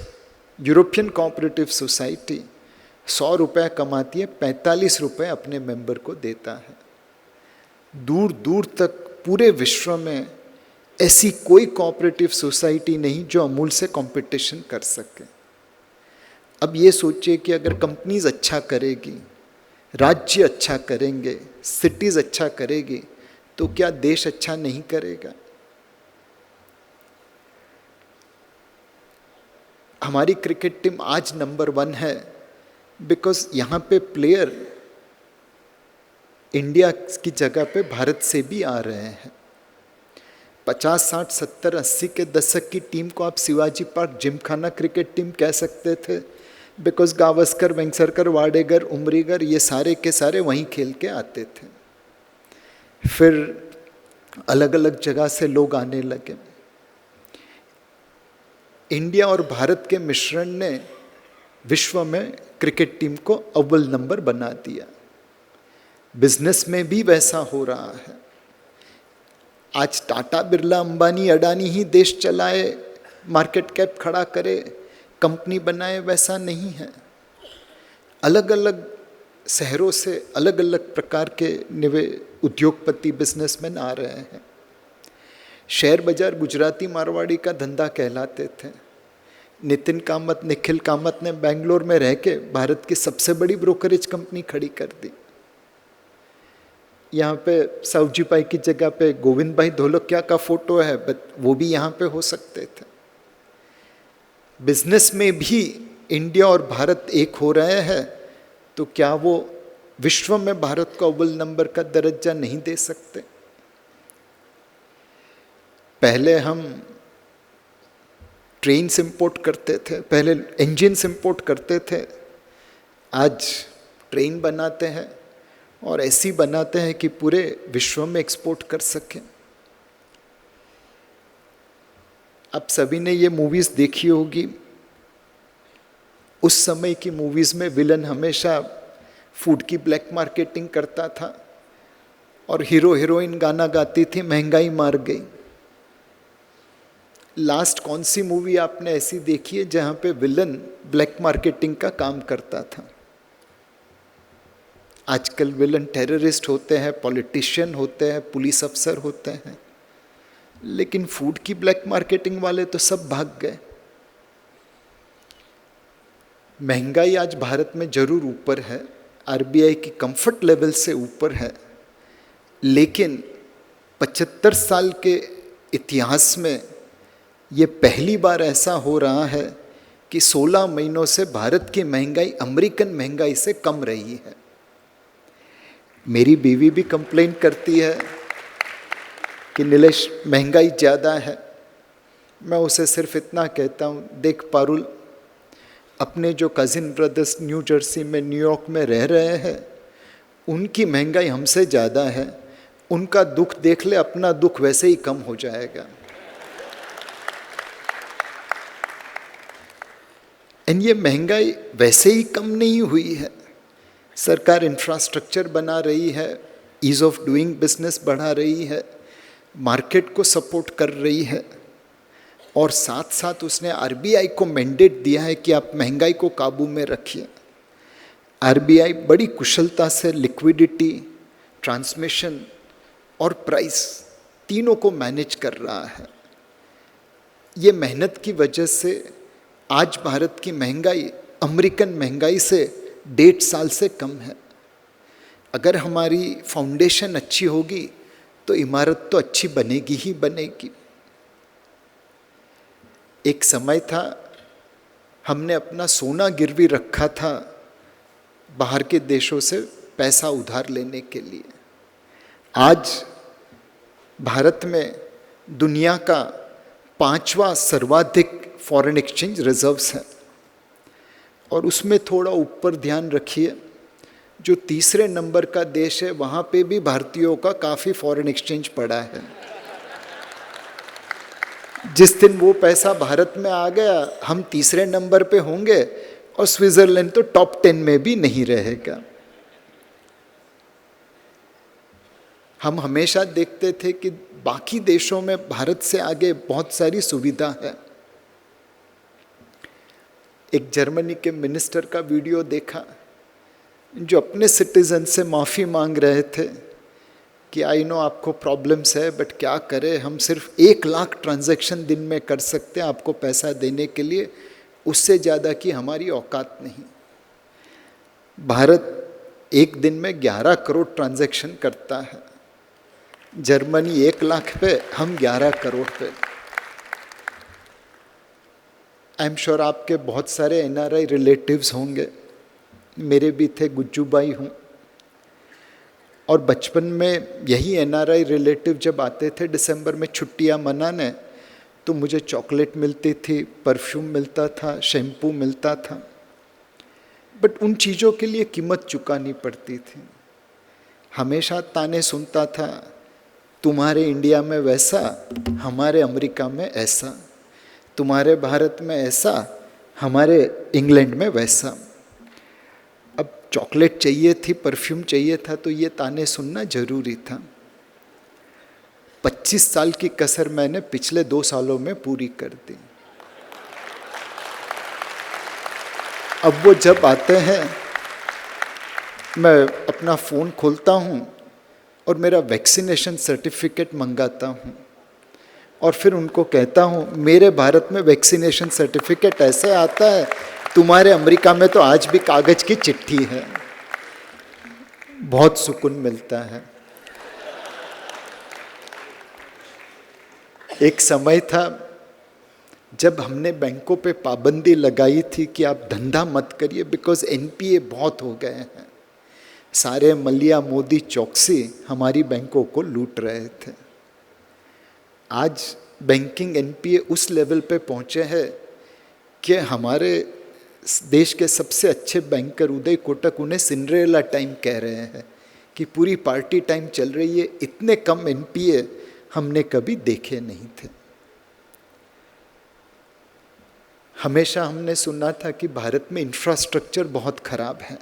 European cooperative society 100 रुपया कमाती है, 45 रुपये अपने मेंबर को देता है। दूर दूर तक पूरे विश्व में ऐसी कोई कोऑपरेटिव सोसाइटी नहीं जो अमूल से कंपटीशन कर सके। अब ये सोचिए कि अगर कंपनीज अच्छा करेगी, राज्य अच्छा करेंगे, सिटीज अच्छा करेगी, तो क्या देश अच्छा नहीं करेगा? हमारी क्रिकेट टीम आज नंबर 1 है बिकॉज यहाँ पे प्लेयर इंडिया की जगह पे भारत से भी आ रहे हैं। 50, 60, 70, 80 के दशक की टीम को आप Shivaji park Gymkhana cricket team कह सकते थे, बिकॉज गावस्कर, वेंगसरकर, वाडेगर, उमरीगर ये सारे के सारे वहीं खेल के आते थे। फिर अलग अलग जगह से लोग आने लगे। इंडिया और भारत के मिश्रण ने विश्व में क्रिकेट टीम को अव्वल नंबर बना दिया। बिजनेस में भी वैसा हो रहा है। आज टाटा, बिरला, अंबानी, अडानी ही देश चलाए, मार्केट कैप खड़ा करे, कंपनी बनाए, वैसा नहीं है। अलग अलग शहरों से अलग अलग प्रकार के उद्योगपति, बिजनेसमैन आ रहे हैं। शेयर बाजार गुजराती मारवाड़ी का धंधा कहलाते थे। नितिन कामत, निखिल कामत ने बेंगलोर में रह के भारत की सबसे बड़ी ब्रोकरेज कंपनी खड़ी कर दी। यहाँ पे सावजी पाई की जगह पे गोविंद भाई धोलकिया का फोटो है, बट वो भी यहाँ पे हो सकते थे। बिजनेस में भी इंडिया और भारत एक हो रहे हैं, तो क्या वो विश्व में भारत को अव्वल नंबर का दर्जा नहीं दे सकते? पहले हम ट्रेन से इंपोर्ट करते थे, पहले इंजन से इंपोर्ट करते थे। आज ट्रेन बनाते हैं और ऐसी बनाते हैं कि पूरे विश्व में एक्सपोर्ट कर सकें। आप सभी ने ये मूवीज़ देखी होगी। उस समय की मूवीज़ में विलन हमेशा फूड की ब्लैक मार्केटिंग करता था और हीरो हीरोइन गाना गाती थी, महंगाई मार गई। लास्ट कौन सी मूवी आपने ऐसी देखी है जहां पे विलन ब्लैक मार्केटिंग का काम करता था? आजकल विलन टेररिस्ट होते हैं, पॉलिटिशियन होते हैं, पुलिस अफसर होते हैं, लेकिन फूड की ब्लैक मार्केटिंग वाले तो सब भाग गए। महंगाई आज भारत में जरूर ऊपर है, आरबीआई की कंफर्ट लेवल से ऊपर है, लेकिन 75 साल के इतिहास में ये पहली बार ऐसा हो रहा है कि 16 महीनों से भारत की महंगाई अमेरिकन महंगाई से कम रही है। मेरी बीवी भी कंप्लेन करती है कि नीलेश महंगाई ज़्यादा है। मैं उसे सिर्फ इतना कहता हूँ, देख पारुल, अपने जो कज़िन ब्रदर्स न्यू जर्सी में, न्यूयॉर्क में रह रहे हैं, उनकी महंगाई हमसे ज़्यादा है। उनका दुख देख ले, अपना दुख वैसे ही कम हो जाएगा। एंड ये महंगाई वैसे ही कम नहीं हुई है। सरकार इंफ्रास्ट्रक्चर बना रही है, ईज़ ऑफ डूइंग बिजनेस बढ़ा रही है, मार्केट को सपोर्ट कर रही है, और साथ साथ उसने आरबीआई को मैंडेट दिया है कि आप महंगाई को काबू में रखिए। आरबीआई बड़ी कुशलता से लिक्विडिटी, ट्रांसमिशन और प्राइस तीनों को मैनेज कर रहा है। ये मेहनत की वजह से आज भारत की महंगाई अमेरिकन महंगाई से 1.5 साल से कम है। अगर हमारी फाउंडेशन अच्छी होगी तो इमारत तो अच्छी बनेगी ही बनेगी। एक समय था हमने अपना सोना गिरवी रखा था बाहर के देशों से पैसा उधार लेने के लिए। आज भारत में दुनिया का 5वां सर्वाधिक फॉरेन एक्सचेंज रिजर्व्स है, और उसमें थोड़ा ऊपर ध्यान रखिए, जो तीसरे नंबर का देश है वहाँ पे भी भारतीयों का काफ़ी फॉरेन एक्सचेंज पड़ा है। जिस दिन वो पैसा भारत में आ गया, हम तीसरे नंबर पे होंगे और स्विट्जरलैंड तो टॉप 10 में भी नहीं रहेगा। हम हमेशा देखते थे कि बाकी देशों में भारत से आगे बहुत सारी सुविधा है। एक जर्मनी के मिनिस्टर का वीडियो देखा जो अपने सिटीजन से माफ़ी मांग रहे थे कि आई नो आपको प्रॉब्लम्स है, बट क्या करें, हम सिर्फ 1 लाख ट्रांजैक्शन दिन में कर सकते हैं आपको पैसा देने के लिए, उससे ज़्यादा की हमारी औकात नहीं। भारत एक दिन में 11 करोड़ ट्रांजैक्शन करता है, जर्मनी 1 लाख पे, हम 11 करोड़ पे। आई एम श्योर आपके बहुत सारे एनआरआई रिलेटिव्स होंगे, मेरे भी थे, गुज्जू भाई हूँ। और बचपन में यही एनआरआई रिलेटिव जब आते थे दिसंबर में छुट्टियाँ मनाने, तो मुझे चॉकलेट मिलती थी, परफ्यूम मिलता था, शैम्पू मिलता था, बट उन चीज़ों के लिए कीमत चुकानी पड़ती थी। हमेशा ताने सुनता था, तुम्हारे इंडिया में वैसा, हमारे अमेरिका में ऐसा, तुम्हारे भारत में ऐसा, हमारे इंग्लैंड में वैसा। अब चॉकलेट चाहिए थी, परफ्यूम चाहिए था, तो ये ताने सुनना जरूरी था। 25 साल की कसर मैंने पिछले 2 सालों में पूरी कर दी। अब वो जब आते हैं, मैं अपना फ़ोन खोलता हूँ और मेरा वैक्सीनेशन सर्टिफिकेट मंगाता हूँ, और फिर उनको कहता हूँ मेरे भारत में वैक्सीनेशन सर्टिफिकेट ऐसे आता है, तुम्हारे अमेरिका में तो आज भी कागज़ की चिट्ठी है। बहुत सुकून मिलता है। एक समय था जब हमने बैंकों पे पाबंदी लगाई थी कि आप धंधा मत करिए, बिकॉज एनपीए बहुत हो गए हैं। सारे मलिया, मोदी, चौकसी हमारी बैंकों को लूट रहे थे। आज बैंकिंग एनपीए उस लेवल पे पहुँचे हैं कि हमारे देश के सबसे अच्छे बैंकर उदय कोटक उन्हें सिंड्रेला टाइम कह रहे हैं कि पूरी पार्टी टाइम चल रही है, इतने कम एनपीए हमने कभी देखे नहीं थे। हमेशा हमने सुना था कि भारत में इंफ्रास्ट्रक्चर बहुत खराब है,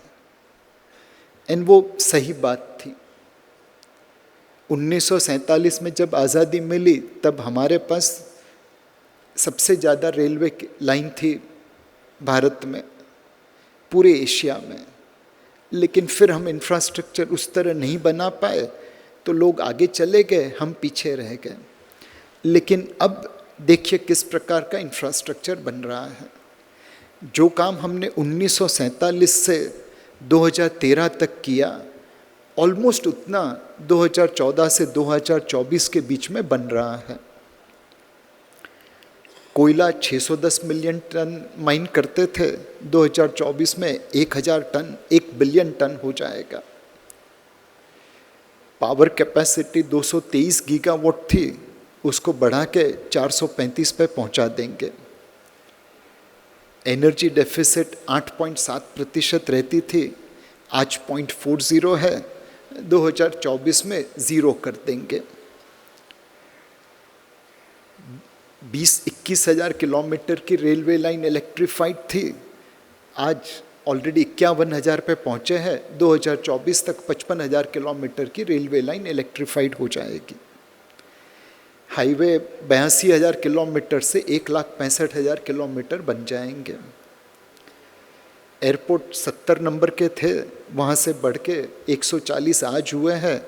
एंड वो सही बात थी। 1947 में जब आज़ादी मिली तब हमारे पास सबसे ज़्यादा रेलवे लाइन थी भारत में, पूरे एशिया में, लेकिन फिर हम इंफ्रास्ट्रक्चर उस तरह नहीं बना पाए तो लोग आगे चले गए, हम पीछे रह गए। लेकिन अब देखिए किस प्रकार का इंफ्रास्ट्रक्चर बन रहा है। जो काम हमने 1947 से 2013 तक किया, ऑलमोस्ट उतना 2014 से 2024 के बीच में बन रहा है। कोयला 610 मिलियन टन माइन करते थे, 2024 में 1000 टन, 1 बिलियन टन हो जाएगा। पावर कैपेसिटी 223 गीगावाट थी, उसको बढ़ा के 435 पे पहुंचा देंगे। एनर्जी डेफिसिट 8.7% रहती थी, आज 0.40 है, 2024 में 0 कर देंगे। 20-21 हज़ार किलोमीटर की रेलवे लाइन इलेक्ट्रीफाइड थी, आज ऑलरेडी 51,000 पे पहुँचे हैं। 2024 तक 55,000 किलोमीटर की रेलवे लाइन इलेक्ट्रीफाइड हो जाएगी। हाईवे 82,000 किलोमीटर से 1,65,000 किलोमीटर बन जाएंगे। एयरपोर्ट 70 नंबर के थे, वहाँ से बढ़ के 140 आज हुए हैं,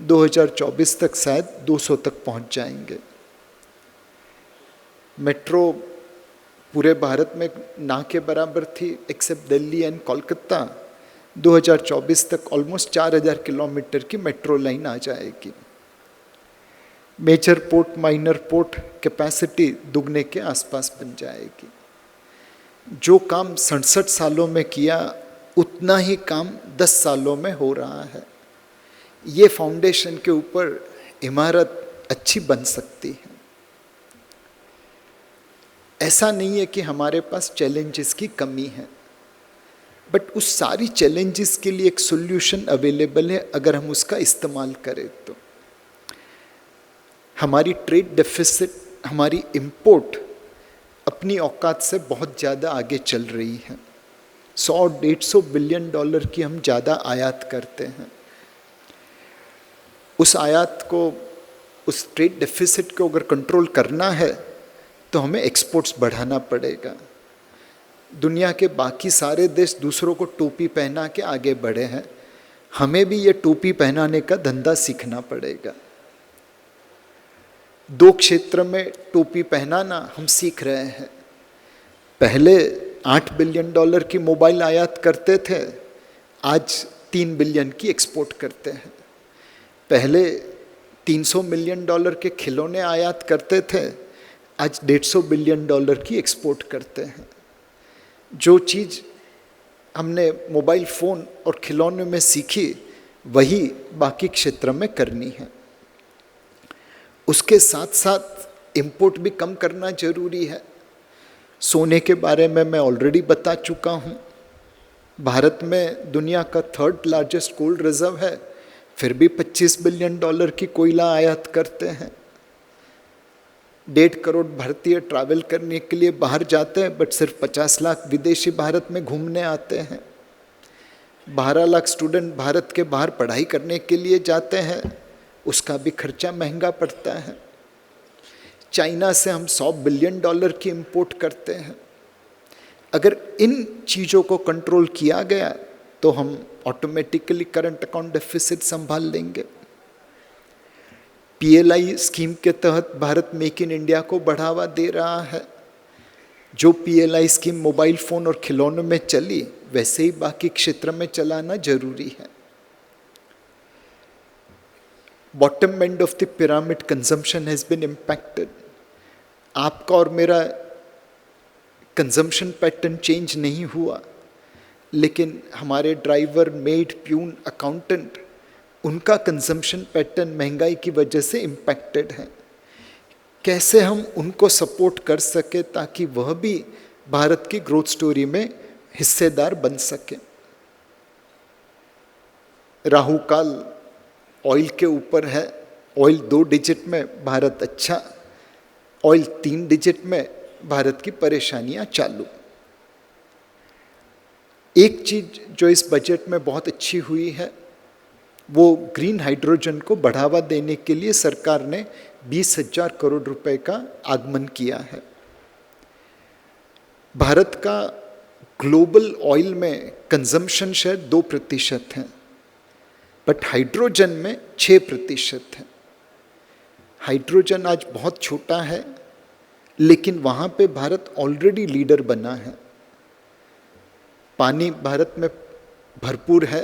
2024 तक शायद 200 तक पहुँच जाएंगे। मेट्रो पूरे भारत में ना के बराबर थी एक्सेप्ट दिल्ली एंड कोलकाता, 2024 तक ऑलमोस्ट 4,000 किलोमीटर की मेट्रो लाइन आ जाएगी। Major port minor port capacity दुगने के आसपास बन जाएगी। जो काम 67 सालों में किया उतना ही काम 10 सालों में हो रहा है। ये फाउंडेशन के ऊपर इमारत अच्छी बन सकती है। ऐसा नहीं है कि हमारे पास चैलेंजेस की कमी है, बट उस सारी चैलेंजेस के लिए एक सॉल्यूशन अवेलेबल है अगर हम उसका इस्तेमाल करें तो। हमारी ट्रेड डेफिसिट, हमारी इंपोर्ट अपनी औकात से बहुत ज़्यादा आगे चल रही है। 100-150 बिलियन डॉलर की हम ज़्यादा आयात करते हैं। उस आयात को, उस ट्रेड डेफिसिट को अगर कंट्रोल करना है तो हमें एक्सपोर्ट्स बढ़ाना पड़ेगा। दुनिया के बाकी सारे देश दूसरों को टोपी पहना के आगे बढ़े हैं, हमें भी ये टोपी पहनाने का धंधा सीखना पड़ेगा। 2 क्षेत्र में टोपी पहनाना हम सीख रहे हैं। पहले 8 बिलियन डॉलर की मोबाइल आयात करते थे, आज 3 बिलियन की एक्सपोर्ट करते हैं। पहले 300 मिलियन डॉलर के खिलौने आयात करते थे, आज 150 बिलियन डॉलर की एक्सपोर्ट करते हैं। जो चीज़ हमने मोबाइल फ़ोन और खिलौनों में सीखी वही बाकी क्षेत्र में करनी है। उसके साथ साथ इंपोर्ट भी कम करना जरूरी है। सोने के बारे में मैं ऑलरेडी बता चुका हूँ। भारत में दुनिया का 3rd लार्जेस्ट गोल्ड रिजर्व है, फिर भी 25 बिलियन डॉलर की कोयला आयात करते हैं। 1.5 करोड़ भारतीय ट्रैवल करने के लिए बाहर जाते हैं, बट सिर्फ 50 लाख विदेशी भारत में घूमने आते हैं। 12 लाख स्टूडेंट भारत के बाहर पढ़ाई करने के लिए जाते हैं, उसका भी खर्चा महंगा पड़ता है। चाइना से हम 100 बिलियन डॉलर की इंपोर्ट करते हैं। अगर इन चीज़ों को कंट्रोल किया गया तो हम ऑटोमेटिकली करंट अकाउंट डेफिसिट संभाल लेंगे। PLI स्कीम के तहत भारत मेक इन इंडिया को बढ़ावा दे रहा है। जो PLI स्कीम मोबाइल फ़ोन और खिलौनों में चली, वैसे ही बाकी क्षेत्र में चलाना जरूरी है। Bottom end of the pyramid consumption has been impacted. आपका और मेरा कंजम्पशन पैटर्न चेंज नहीं हुआ, लेकिन हमारे ड्राइवर, मेड, प्यून, अकाउंटेंट, उनका कंजम्पशन पैटर्न महंगाई की वजह से इम्पैक्टेड है। कैसे हम उनको सपोर्ट कर सके ताकि वह भी भारत की ग्रोथ स्टोरी में हिस्सेदार बन सके। राहु काल ऑयल के ऊपर है, ऑयल 2 डिजिट में, भारत अच्छा, ऑयल 3 डिजिट में, भारत की परेशानियां चालू। एक चीज जो इस बजट में बहुत अच्छी हुई है वो ग्रीन हाइड्रोजन को बढ़ावा देने के लिए सरकार ने 20,000 करोड़ रुपए का आगमन किया है। भारत का ग्लोबल ऑयल में कंजम्पशन शेयर 2% है, बट हाइड्रोजन में 6% है। हाइड्रोजन आज बहुत छोटा है, लेकिन वहाँ पे भारत ऑलरेडी लीडर बना है। पानी भारत में भरपूर है,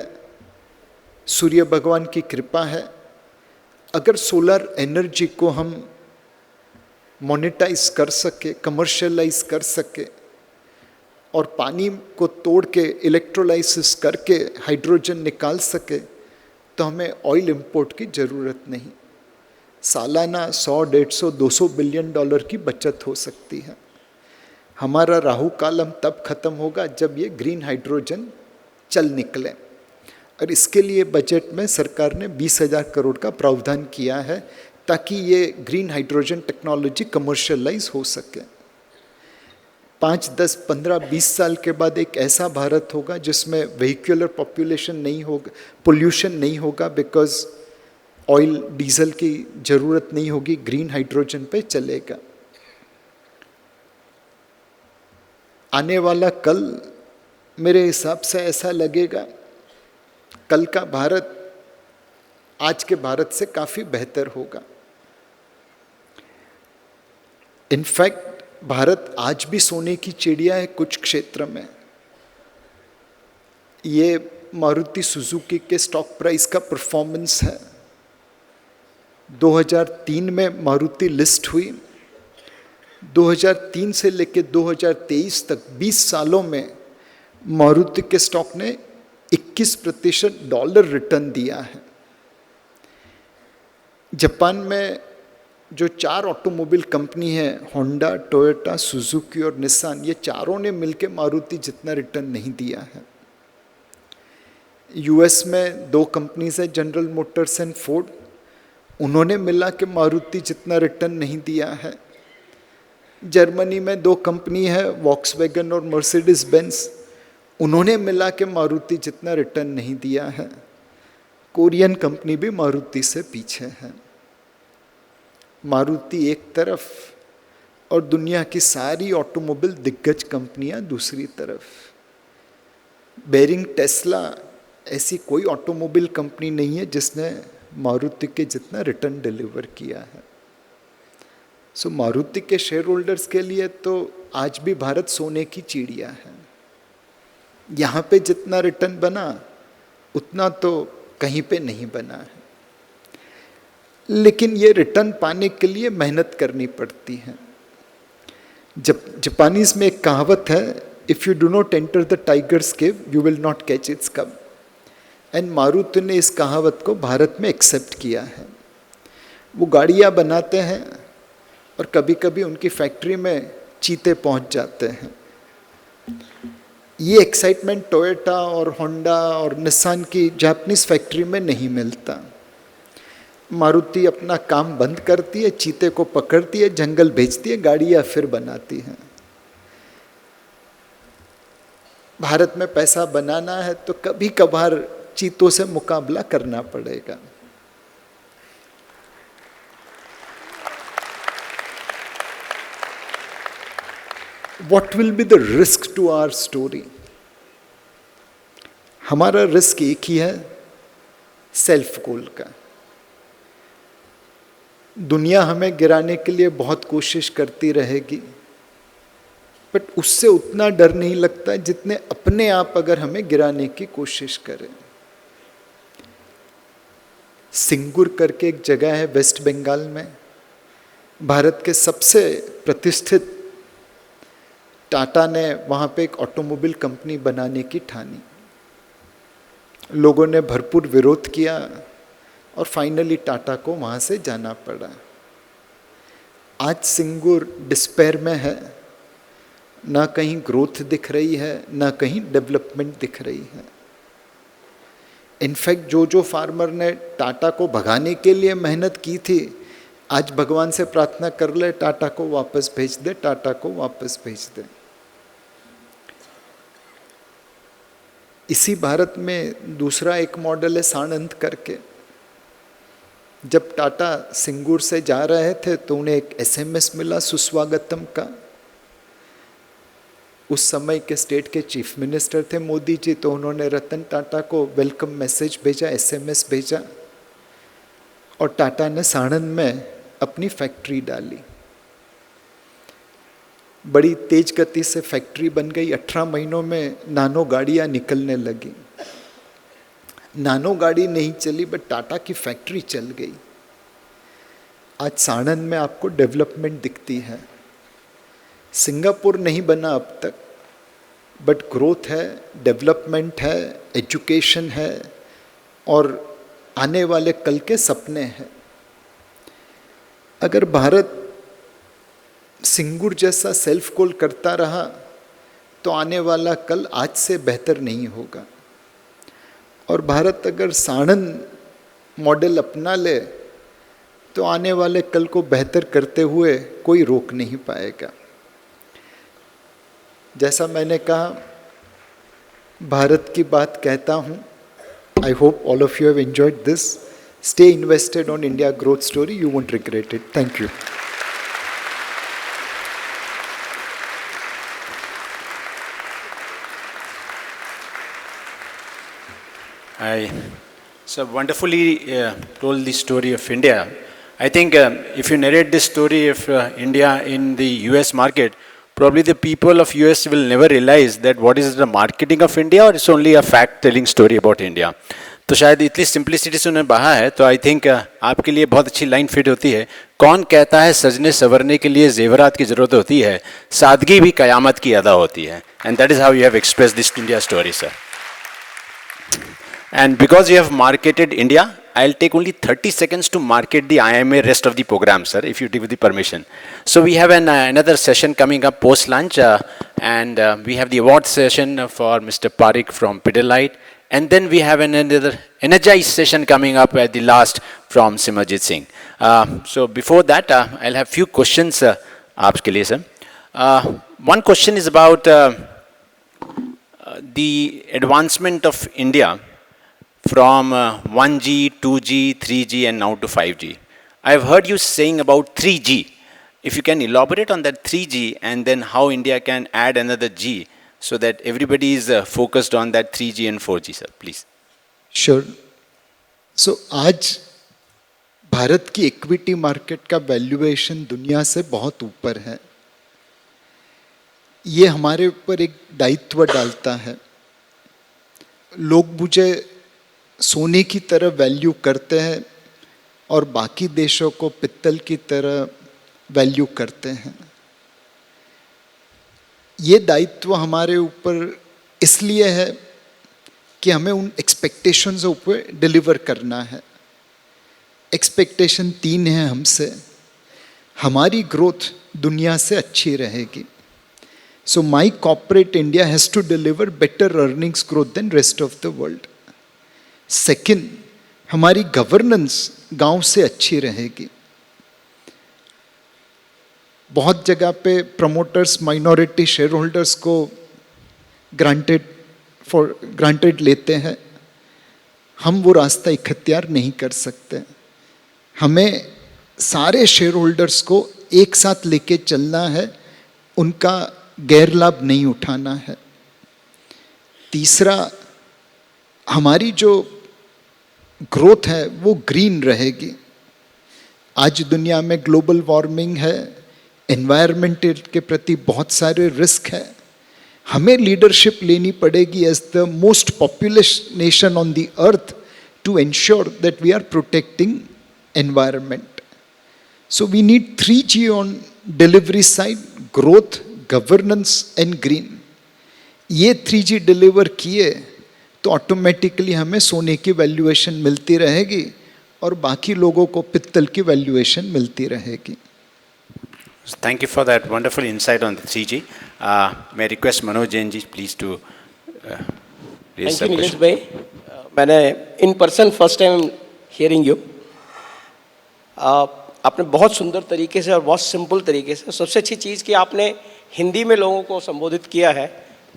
सूर्य भगवान की कृपा है। अगर सोलर एनर्जी को हम मोनेटाइज कर सके, कमर्शियलाइज कर सके और पानी को तोड़ के इलेक्ट्रोलाइसिस करके हाइड्रोजन निकाल सके तो हमें ऑयल इंपोर्ट की ज़रूरत नहीं। सालाना 100, 150, 200 बिलियन डॉलर की बचत हो सकती है। हमारा राहु कालम तब खत्म होगा जब ये ग्रीन हाइड्रोजन चल निकले, और इसके लिए बजट में सरकार ने 20,000 करोड़ का प्रावधान किया है ताकि ये ग्रीन हाइड्रोजन टेक्नोलॉजी कमर्शियलाइज हो सके। 5, 10, 15, 20 साल के बाद एक ऐसा भारत होगा जिसमें व्हीक्यूलर पॉपुलेशन नहीं होगा, पोल्यूशन नहीं होगा, बिकॉज ऑयल डीजल की ज़रूरत नहीं होगी, ग्रीन हाइड्रोजन पे चलेगा। आने वाला कल मेरे हिसाब से ऐसा लगेगा, कल का भारत आज के भारत से काफ़ी बेहतर होगा। इनफैक्ट भारत आज भी सोने की चिड़िया है कुछ क्षेत्र में। ये मारुति सुजुकी के स्टॉक प्राइस का परफॉर्मेंस है। 2003 में मारुति लिस्ट हुई, 2003 से लेकर 2023 तक 20 सालों में मारुति के स्टॉक ने 21% डॉलर रिटर्न दिया है। जापान में जो 4 ऑटोमोबाइल कंपनी है, होंडा, टोयोटा, सुजुकी और निसान, ये चारों ने मिलकर मारुति जितना रिटर्न नहीं दिया है। यूएस में 2 कंपनीज है, जनरल मोटर्स एंड फोर्ड, उन्होंने मिला के मारुति जितना रिटर्न नहीं दिया है। जर्मनी में 2 कंपनी है, वॉक्सवैगन और मर्सिडीज बेंज, उन्होंने मिला के मारुति जितना रिटर्न नहीं दिया है। कोरियन कंपनी भी मारुति से पीछे है। मारुति एक तरफ और दुनिया की सारी ऑटोमोबाइल दिग्गज कंपनियां दूसरी तरफ। बेरिंग, टेस्ला, ऐसी कोई ऑटोमोबाइल कंपनी नहीं है जिसने मारुति के जितना रिटर्न डिलीवर किया है। सो मारुति के शेयर होल्डर्स के लिए तो आज भी भारत सोने की चिड़िया है। यहाँ पे जितना रिटर्न बना उतना तो कहीं पे नहीं बना है, लेकिन ये रिटर्न पाने के लिए मेहनत करनी पड़ती है। जब जापानीज में एक कहावत है, if you do not enter the tigers cave you will not catch its कब, एंड मारुति ने इस कहावत को भारत में एक्सेप्ट किया है। वो गाड़ियाँ बनाते हैं और कभी कभी उनकी फैक्ट्री में चीते पहुंच जाते हैं। ये एक्साइटमेंट टोयोटा और होंडा और निसान की जापानीज फैक्ट्री में नहीं मिलता। मारुति अपना काम बंद करती है, चीते को पकड़ती है, जंगल भेजती है, गाड़ियाँ फिर बनाती हैं। भारत में पैसा बनाना है तो कभी कभार चीतों से मुकाबला करना पड़ेगा। What will be the risk to our story? हमारा रिस्क एक ही है, सेल्फ गोल का। दुनिया हमें गिराने के लिए बहुत कोशिश करती रहेगी, बट उससे उतना डर नहीं लगता जितने अपने आप अगर हमें गिराने की कोशिश करें। सिंगुर करके एक जगह है वेस्ट बंगाल में, भारत के सबसे प्रतिष्ठित टाटा ने वहाँ पे एक ऑटोमोबाइल कंपनी बनाने की ठानी। लोगों ने भरपूर विरोध किया और फाइनली टाटा को वहाँ से जाना पड़ा। आज सिंगुर डिस्पेयर में है, ना कहीं ग्रोथ दिख रही है, ना कहीं डेवलपमेंट दिख रही है। इनफैक्ट जो फार्मर ने टाटा को भगाने के लिए मेहनत की थी, आज भगवान से प्रार्थना कर ले टाटा को वापस भेज दे, टाटा को वापस भेज दे। इसी भारत में दूसरा एक मॉडल है साणंद करके। जब टाटा सिंगूर से जा रहे थे तो उन्हें एक एसएमएस मिला सुस्वागतम का। उस समय के स्टेट के चीफ मिनिस्टर थे मोदी जी, तो उन्होंने रतन टाटा को वेलकम मैसेज भेजा, एसएमएस भेजा, और टाटा ने साणंद में अपनी फैक्ट्री डाली। बड़ी तेज गति से फैक्ट्री बन गई। 18 महीनों में नानो गाड़ियाँ निकलने लगी। नानो गाड़ी नहीं चली, बट टाटा की फैक्ट्री चल गई। आज साणंद में आपको डेवलपमेंट दिखती है। सिंगापुर नहीं बना अब तक, बट ग्रोथ है, डेवलपमेंट है, एजुकेशन है, और आने वाले कल के सपने हैं। अगर भारत सिंगूर जैसा सेल्फ गोल करता रहा तो आने वाला कल आज से बेहतर नहीं होगा। और भारत अगर साणंद मॉडल अपना ले तो आने वाले कल को बेहतर करते हुए कोई रोक नहीं पाएगा। जैसा मैंने कहा, भारत की बात कहता हूँ। I hope all of you have enjoyed this. Stay invested on India growth story, you won't regret it. Thank you. I so wonderfully told the story of India. I think if you narrate this story of India in the US market, probably the people of US will never realize that what is the marketing of India, or it's only a fact-telling story about India. तो शायद इतनी simplicity से उन्हें बहा है, तो I think आपके लिए बहुत अच्छी लाइन फिट होती है। कौन कहता है सजने संवरने के लिए जेवरात की ज़रूरत होती है, सादगी भी कयामत की अदा होती है। And that is how you have express this India story, sir. And because you have marketed India, I'll take only 30 seconds to market the IMA rest of the program, sir, if you give the permission. So we have another session coming up post-lunch, and we have the award session for Mr. Parikh from Pidilite, and then we have another energized session coming up at the last from Simarjit Singh. So before that, I'll have few questions aapke liye, sir. One question is about the advancement of India from 1G, 2G, 3G, and now to 5G. I've heard you saying about 3G. If you can elaborate on that 3G and then how India can add another G so that everybody is focused on that 3G and 4G, sir, please. Sure. So आज भारत की equity market का valuation दुनिया से बहुत ऊपर है। ये हमारे ऊपर एक दायित्व डालता है। लोग मुझे सोने की तरह वैल्यू करते हैं और बाकी देशों को पित्तल की तरह वैल्यू करते हैं। ये दायित्व हमारे ऊपर इसलिए है कि हमें उन एक्सपेक्टेशंस ऊपर डिलीवर करना है। एक्सपेक्टेशन 3 है हमसे। हमारी ग्रोथ दुनिया से अच्छी रहेगी। So my corporate India has to deliver better earnings growth than rest of the world. Second, हमारी गवर्नेंस गांव से अच्छी रहेगी। बहुत जगह पे प्रमोटर्स माइनॉरिटी शेयर होल्डर्स को ग्रांटेड लेते हैं। हम वो रास्ता इख्तियार नहीं कर सकते। हमें सारे शेयर होल्डर्स को एक साथ लेके चलना है, उनका गैर लाभ नहीं उठाना है। तीसरा, हमारी जो ग्रोथ है वो ग्रीन रहेगी। आज दुनिया में ग्लोबल वार्मिंग है, एनवायरनमेंट के प्रति बहुत सारे रिस्क है। हमें लीडरशिप लेनी पड़ेगी as the most populous nation on the earth to ensure that we are protecting environment. So we need 3G on delivery side, growth, governance and green. ये 3G डिलीवर किए तो ऑटोमेटिकली हमें सोने की वैल्यूएशन मिलती रहेगी और बाकी लोगों को पित्तल की वैल्यूएशन मिलती रहेगी। Thank you for that wonderful insight on the 3G. May I request Manoj Jain ji please to raise thank you some Nilesh question. भाई, मैंने in person first time hearing you. आपने बहुत सुंदर तरीके से और बहुत सिंपल तरीके से, सबसे अच्छी चीज़ कि आपने हिंदी में लोगों को संबोधित किया है,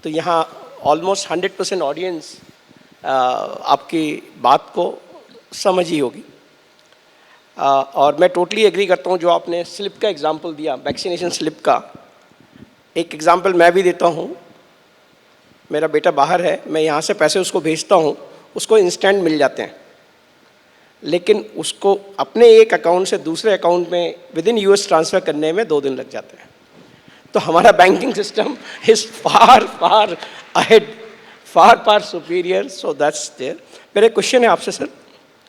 तो यहाँ ऑलमोस्ट 100% ऑडियंस आपकी बात को समझ ही होगी। और मैं टोटली एग्री करता हूँ जो आपने स्लिप का एग्जांपल दिया, वैक्सीनेशन स्लिप का। एक एग्जांपल मैं भी देता हूँ। मेरा बेटा बाहर है, मैं यहाँ से पैसे उसको भेजता हूँ, उसको इंस्टेंट मिल जाते हैं, लेकिन उसको अपने एक अकाउंट से दूसरे अकाउंट में विद इन यूएस ट्रांसफ़र करने में 2 दिन लग जाते हैं। तो हमारा banking system is far far ahead, far superior, so that's there. मेरा क्वेश्चन है आपसे सर,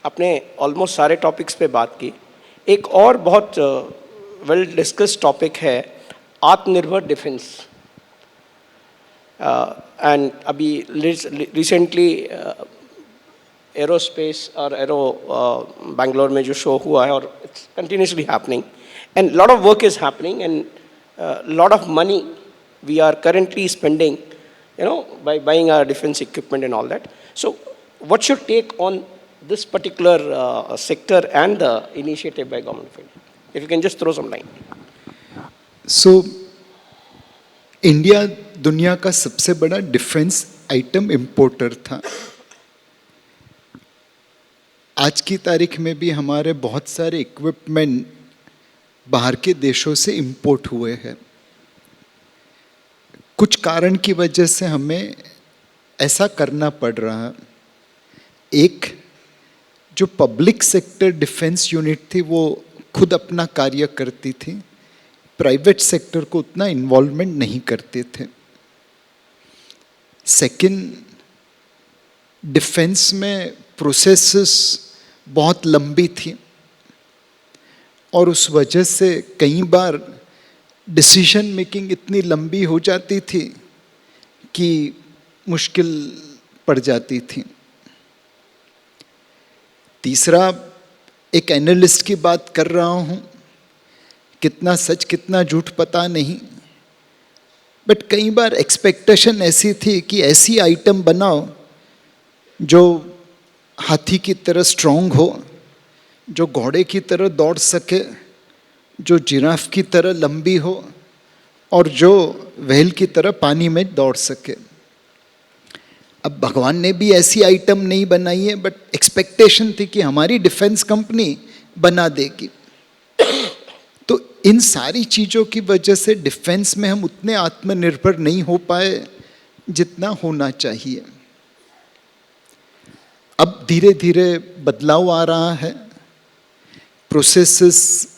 आपने ऑलमोस्ट सारे टॉपिक्स पे बात की। एक और बहुत वेल डिस्कस्ड टॉपिक है आत्मनिर्भर डिफेंस। एंड अभी रिसेंटली एरोस्पेस और एरो बैंगलोर में जो शो हुआ है, और it's continuously happening and lot of work is happening and lot of money we are currently spending, you know, by buying our defense equipment and all that. So what's your take on this particular sector and the initiative by government of India? If you can just throw some light. So India दुनिया का सबसे बड़ा defence item importer था। आज की तारीख में भी हमारे बहुत सारे इक्विपमेंट बाहर के देशों से इंपोर्ट हुए हैं। कुछ कारण की वजह से हमें ऐसा करना पड़ रहा है। एक, जो पब्लिक सेक्टर डिफेंस यूनिट थी वो खुद अपना कार्य करती थी, प्राइवेट सेक्टर को उतना इन्वॉल्वमेंट नहीं करते थे। सेकंड, डिफेंस में प्रोसेसेस बहुत लंबी थी और उस वजह से कई बार डिसीजन मेकिंग इतनी लंबी हो जाती थी कि मुश्किल पड़ जाती थी। तीसरा, एक एनालिस्ट की बात कर रहा हूँ, कितना सच कितना झूठ पता नहीं, बट कई बार एक्सपेक्टेशन ऐसी थी कि ऐसी आइटम बनाओ जो हाथी की तरह स्ट्रॉन्ग हो, जो घोड़े की तरह दौड़ सके, जो जिराफ की तरह लंबी हो और जो व्हेल की तरह पानी में दौड़ सके। अब भगवान ने भी ऐसी आइटम नहीं बनाई है, बट एक्सपेक्टेशन थी कि हमारी डिफेंस कंपनी बना देगी। तो इन सारी चीज़ों की वजह से डिफेंस में हम उतने आत्मनिर्भर नहीं हो पाए जितना होना चाहिए। अब धीरे धीरे बदलाव आ रहा है। प्रोसेसेस,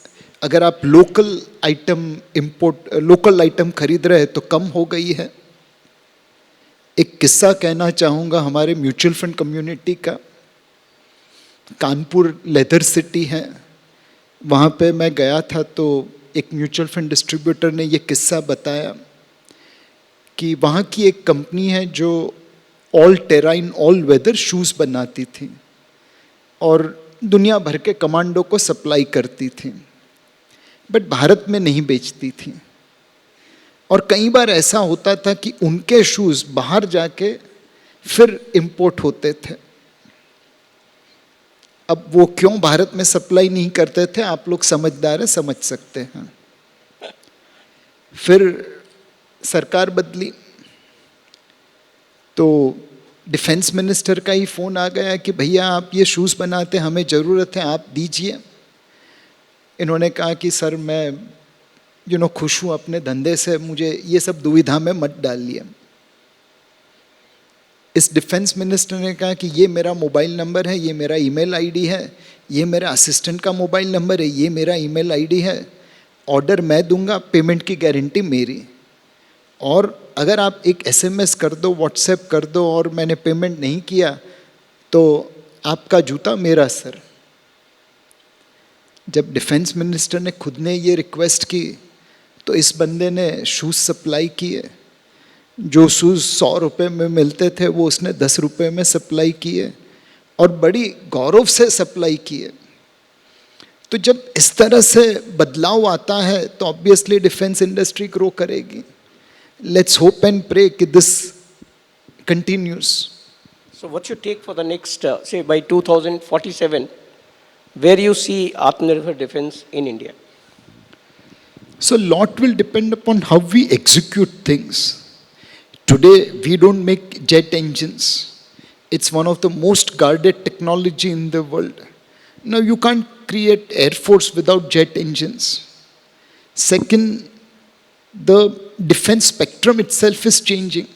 अगर आप लोकल आइटम खरीद रहे हैं तो कम हो गई है। एक किस्सा कहना चाहूँगा हमारे म्यूचुअल फंड कम्युनिटी का। कानपुर लेदर सिटी है, वहाँ पे मैं गया था तो एक म्यूचुअल फंड डिस्ट्रीब्यूटर ने ये किस्सा बताया कि वहाँ की एक कंपनी है जो all terrain all weather shoes बनाती थी और दुनिया भर के कमांडो को सप्लाई करती थी, बट भारत में नहीं बेचती थी। और कई बार ऐसा होता था कि उनके शूज़ बाहर जाके फिर इंपोर्ट होते थे। अब वो क्यों भारत में सप्लाई नहीं करते थे, आप लोग समझदार हैं, समझ सकते हैं। फिर सरकार बदली तो डिफेंस मिनिस्टर का ही फ़ोन आ गया कि भैया आप ये शूज़ बनाते, हमें ज़रूरत है, आप दीजिए। इन्होंने कहा कि सर मैं खुश हूँ अपने धंधे से, मुझे ये सब दुविधा में मत डालिए। इस डिफेंस मिनिस्टर ने कहा कि ये मेरा मोबाइल नंबर है, ये मेरा ईमेल आईडी है, ये मेरा असिस्टेंट का मोबाइल नंबर है, ये मेरा ईमेल आईडी है, ऑर्डर मैं दूंगा, पेमेंट की गारंटी मेरी, और अगर आप एक एसएमएस कर दो, व्हाट्सएप कर दो और मैंने पेमेंट नहीं किया तो आपका जूता मेरा सर। जब डिफेंस मिनिस्टर ने खुद ने ये रिक्वेस्ट की तो इस बंदे ने शूज़ सप्लाई किए। जो शूज़ 100 रुपये में मिलते थे वो उसने 10 रुपये में सप्लाई किए और बड़ी गौरव से सप्लाई किए। तो जब इस तरह से बदलाव आता है तो ऑब्वियसली डिफेंस इंडस्ट्री ग्रो करेगी. लेट्स होप एंड प्रे कि this continues. So what's your take for the next, say by 2047, where you see Atmanirbhar Defense in India? So lot will depend upon how we execute things. Today we don't make jet engines. It's one of the most guarded technology in the world. Now you can't create air force without jet engines. Second, the defense spectrum itself is changing.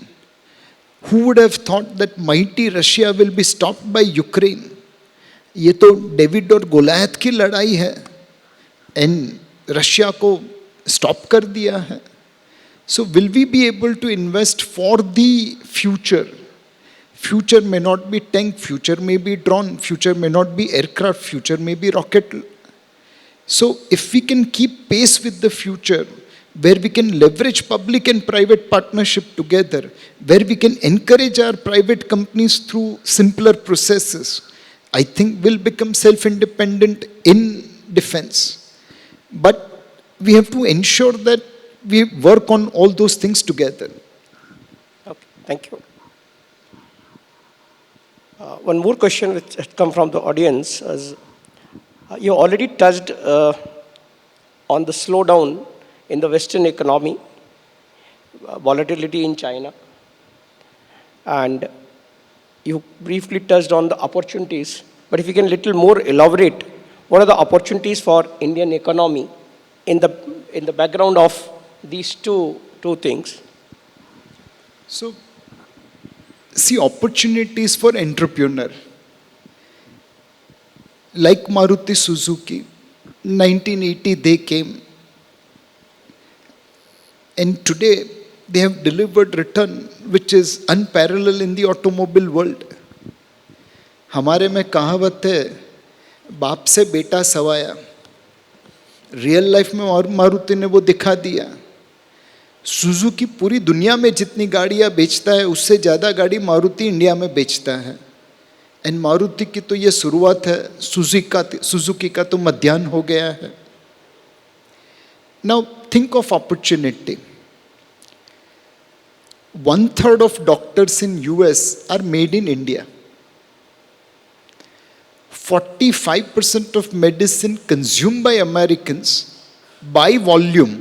Who would have thought that mighty Russia will be stopped by Ukraine? ये तो David और Goliath की लड़ाई है, and Russia को stop कर दिया है. So will we be able to invest for the future? Future may not be tank, future may be drone, future may not be aircraft, future may be rocket. So if we can keep pace with the future, where we can leverage public and private partnership together, where we can encourage our private companies through simpler processes, I think we'll become self-independent in defense. But we have to ensure that we work on all those things together. Okay, thank you. One more question which has come from the audience is, you already touched on the slowdown in the Western economy, volatility in China, and you briefly touched on the opportunities. But if you can little more elaborate, what are the opportunities for Indian economy in the background of these two things? So, see, opportunities for entrepreneur. Like Maruti Suzuki, 1980 they came, and today they have delivered return which is unparalleled in the automobile world. हमारे में कहावत है, बाप से बेटा सवाया. Real life में और मारुति ने वो दिखा दिया. सुजुकी पूरी दुनिया में जितनी गाड़ियां बेचता है उससे ज़्यादा गाड़ी मारुति इंडिया में बेचता है. एंड मारुति की तो ये शुरुआत है, सुजुकी का तो मध्याह्न हो गया है. Now think of opportunity. 1/3 of doctors in US are made in India. 45% of medicine consumed by Americans by volume,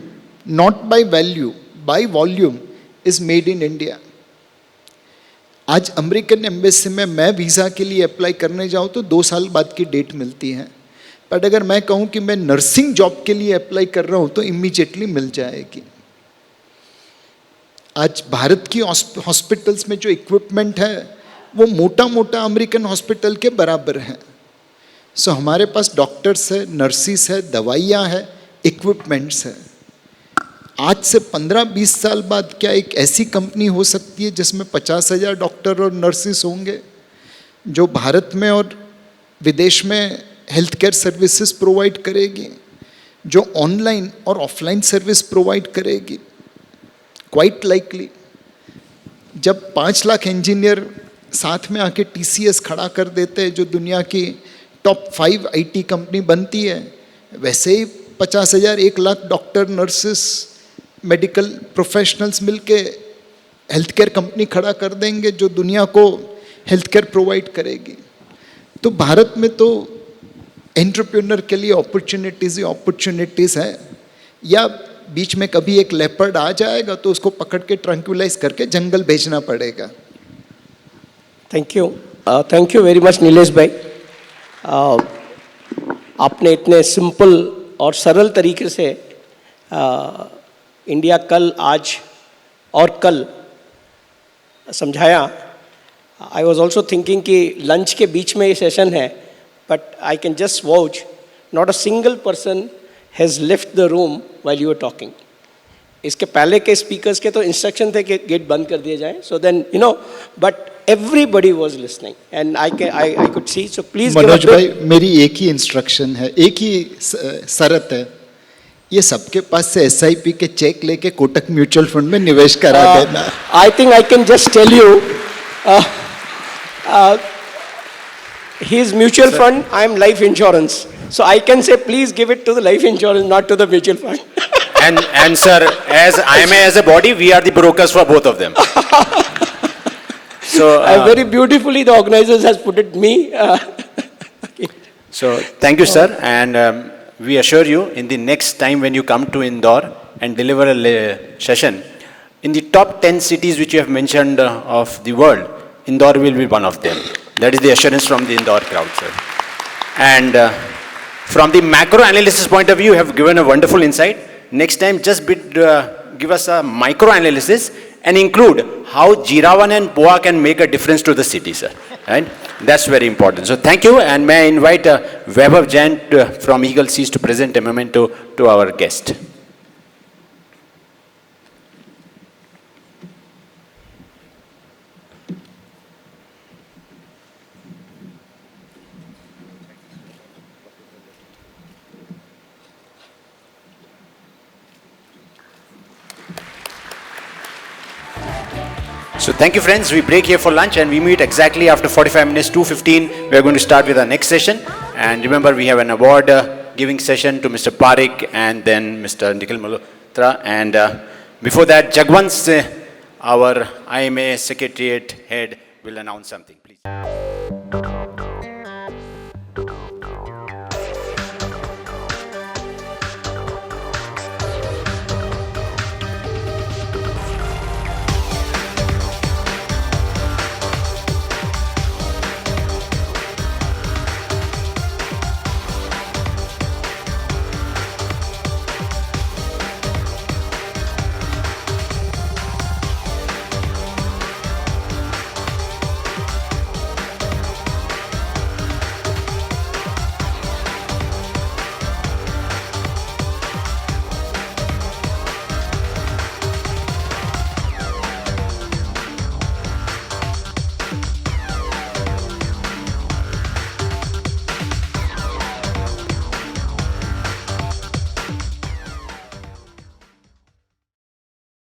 not by value, by volume, is made in India. आज अमेरिकन एम्बेसी में मैं visa के लिए apply करने जाऊँ तो 2 साल बाद की डेट मिलती है. बट अगर मैं कहूँ कि मैं नर्सिंग जॉब के लिए अप्लाई कर रहा हूँ तो इमीडिएटली मिल जाएगी. आज भारत की हॉस्पिटल्स में जो इक्विपमेंट है वो मोटा मोटा अमेरिकन हॉस्पिटल के बराबर है. सो हमारे पास डॉक्टर्स है, नर्सिस है, दवाइयाँ है, इक्विपमेंट्स है. आज से 15-20 साल बाद क्या एक ऐसी कंपनी हो सकती है जिसमें 50,000 डॉक्टर और नर्सिस होंगे जो भारत में और विदेश में हेल्थ केयर सर्विसेज प्रोवाइड करेगी, जो ऑनलाइन और ऑफलाइन सर्विस प्रोवाइड करेगी? Quite likely. जब 5 लाख इंजीनियर साथ में आके TCS खड़ा कर देते हैं जो दुनिया की टॉप 5 IT कंपनी बनती है, वैसे ही 50,000 1 lakh doctor, nurses, medical professionals मिलके हेल्थ केयर कंपनी खड़ा कर देंगे जो दुनिया को हेल्थ केयर प्रोवाइड करेगी. तो भारत में तो एंटरप्रेन्योर के लिए अपॉर्चुनिटीज़ है. या बीच में कभी एक लेपर्ड आ जाएगा तो उसको पकड़ के ट्रंक्विलाइज करके जंगल भेजना पड़ेगा. Thank you very much Nilesh भाई. आपने इतने सिंपल और सरल तरीके से इंडिया कल, आज और कल समझाया. आई वॉज ऑल्सो थिंकिंग कि लंच के बीच में ये सेशन है, but I can just vouch not a single person has left the room while you are talking. इसके पहले के स्पीकर्स के तो इंस्ट्रक्शन थे कि गेट बंद कर दिए जाए, so then you know, but everybody was listening and I could see. So please Manoj भाई, मेरी एक ही इंस्ट्रक्शन है, एक ही शर्त है, ये सबके पास से SIP के चेक लेके कोटक म्यूचुअल फंड में निवेश करा देना. I think I can just tell you, his mutual fund, I am life insurance. So I can say, please give it to the life insurance, not to the mutual fund. And sir, as IMA as a body, we are the brokers for both of them. So, Very beautifully, the organizers has put it me. so thank you, sir, and we assure you, in the next time when you come to Indore and deliver a session, in the top 10 cities which you have mentioned of the world, Indore will be one of them. That is the assurance from the Indore crowd, sir. And from the macro analysis point of view, you have given a wonderful insight. Next time, just give us a micro analysis and include how Jirawan and Poa can make a difference to the city, sir. Right? That's very important. So thank you, and may I invite Vaibhav Jain from Eagle Seas to present a memento to our guest. So thank you, friends. We break here for lunch and we meet exactly after 45 minutes, 2:15. We are going to start with our next session. And remember, we have an award giving session to Mr. Parik and then Mr. Nikhil Malhotra. And before that, Jagwans, our IMA Secretariat head, will announce something. Please.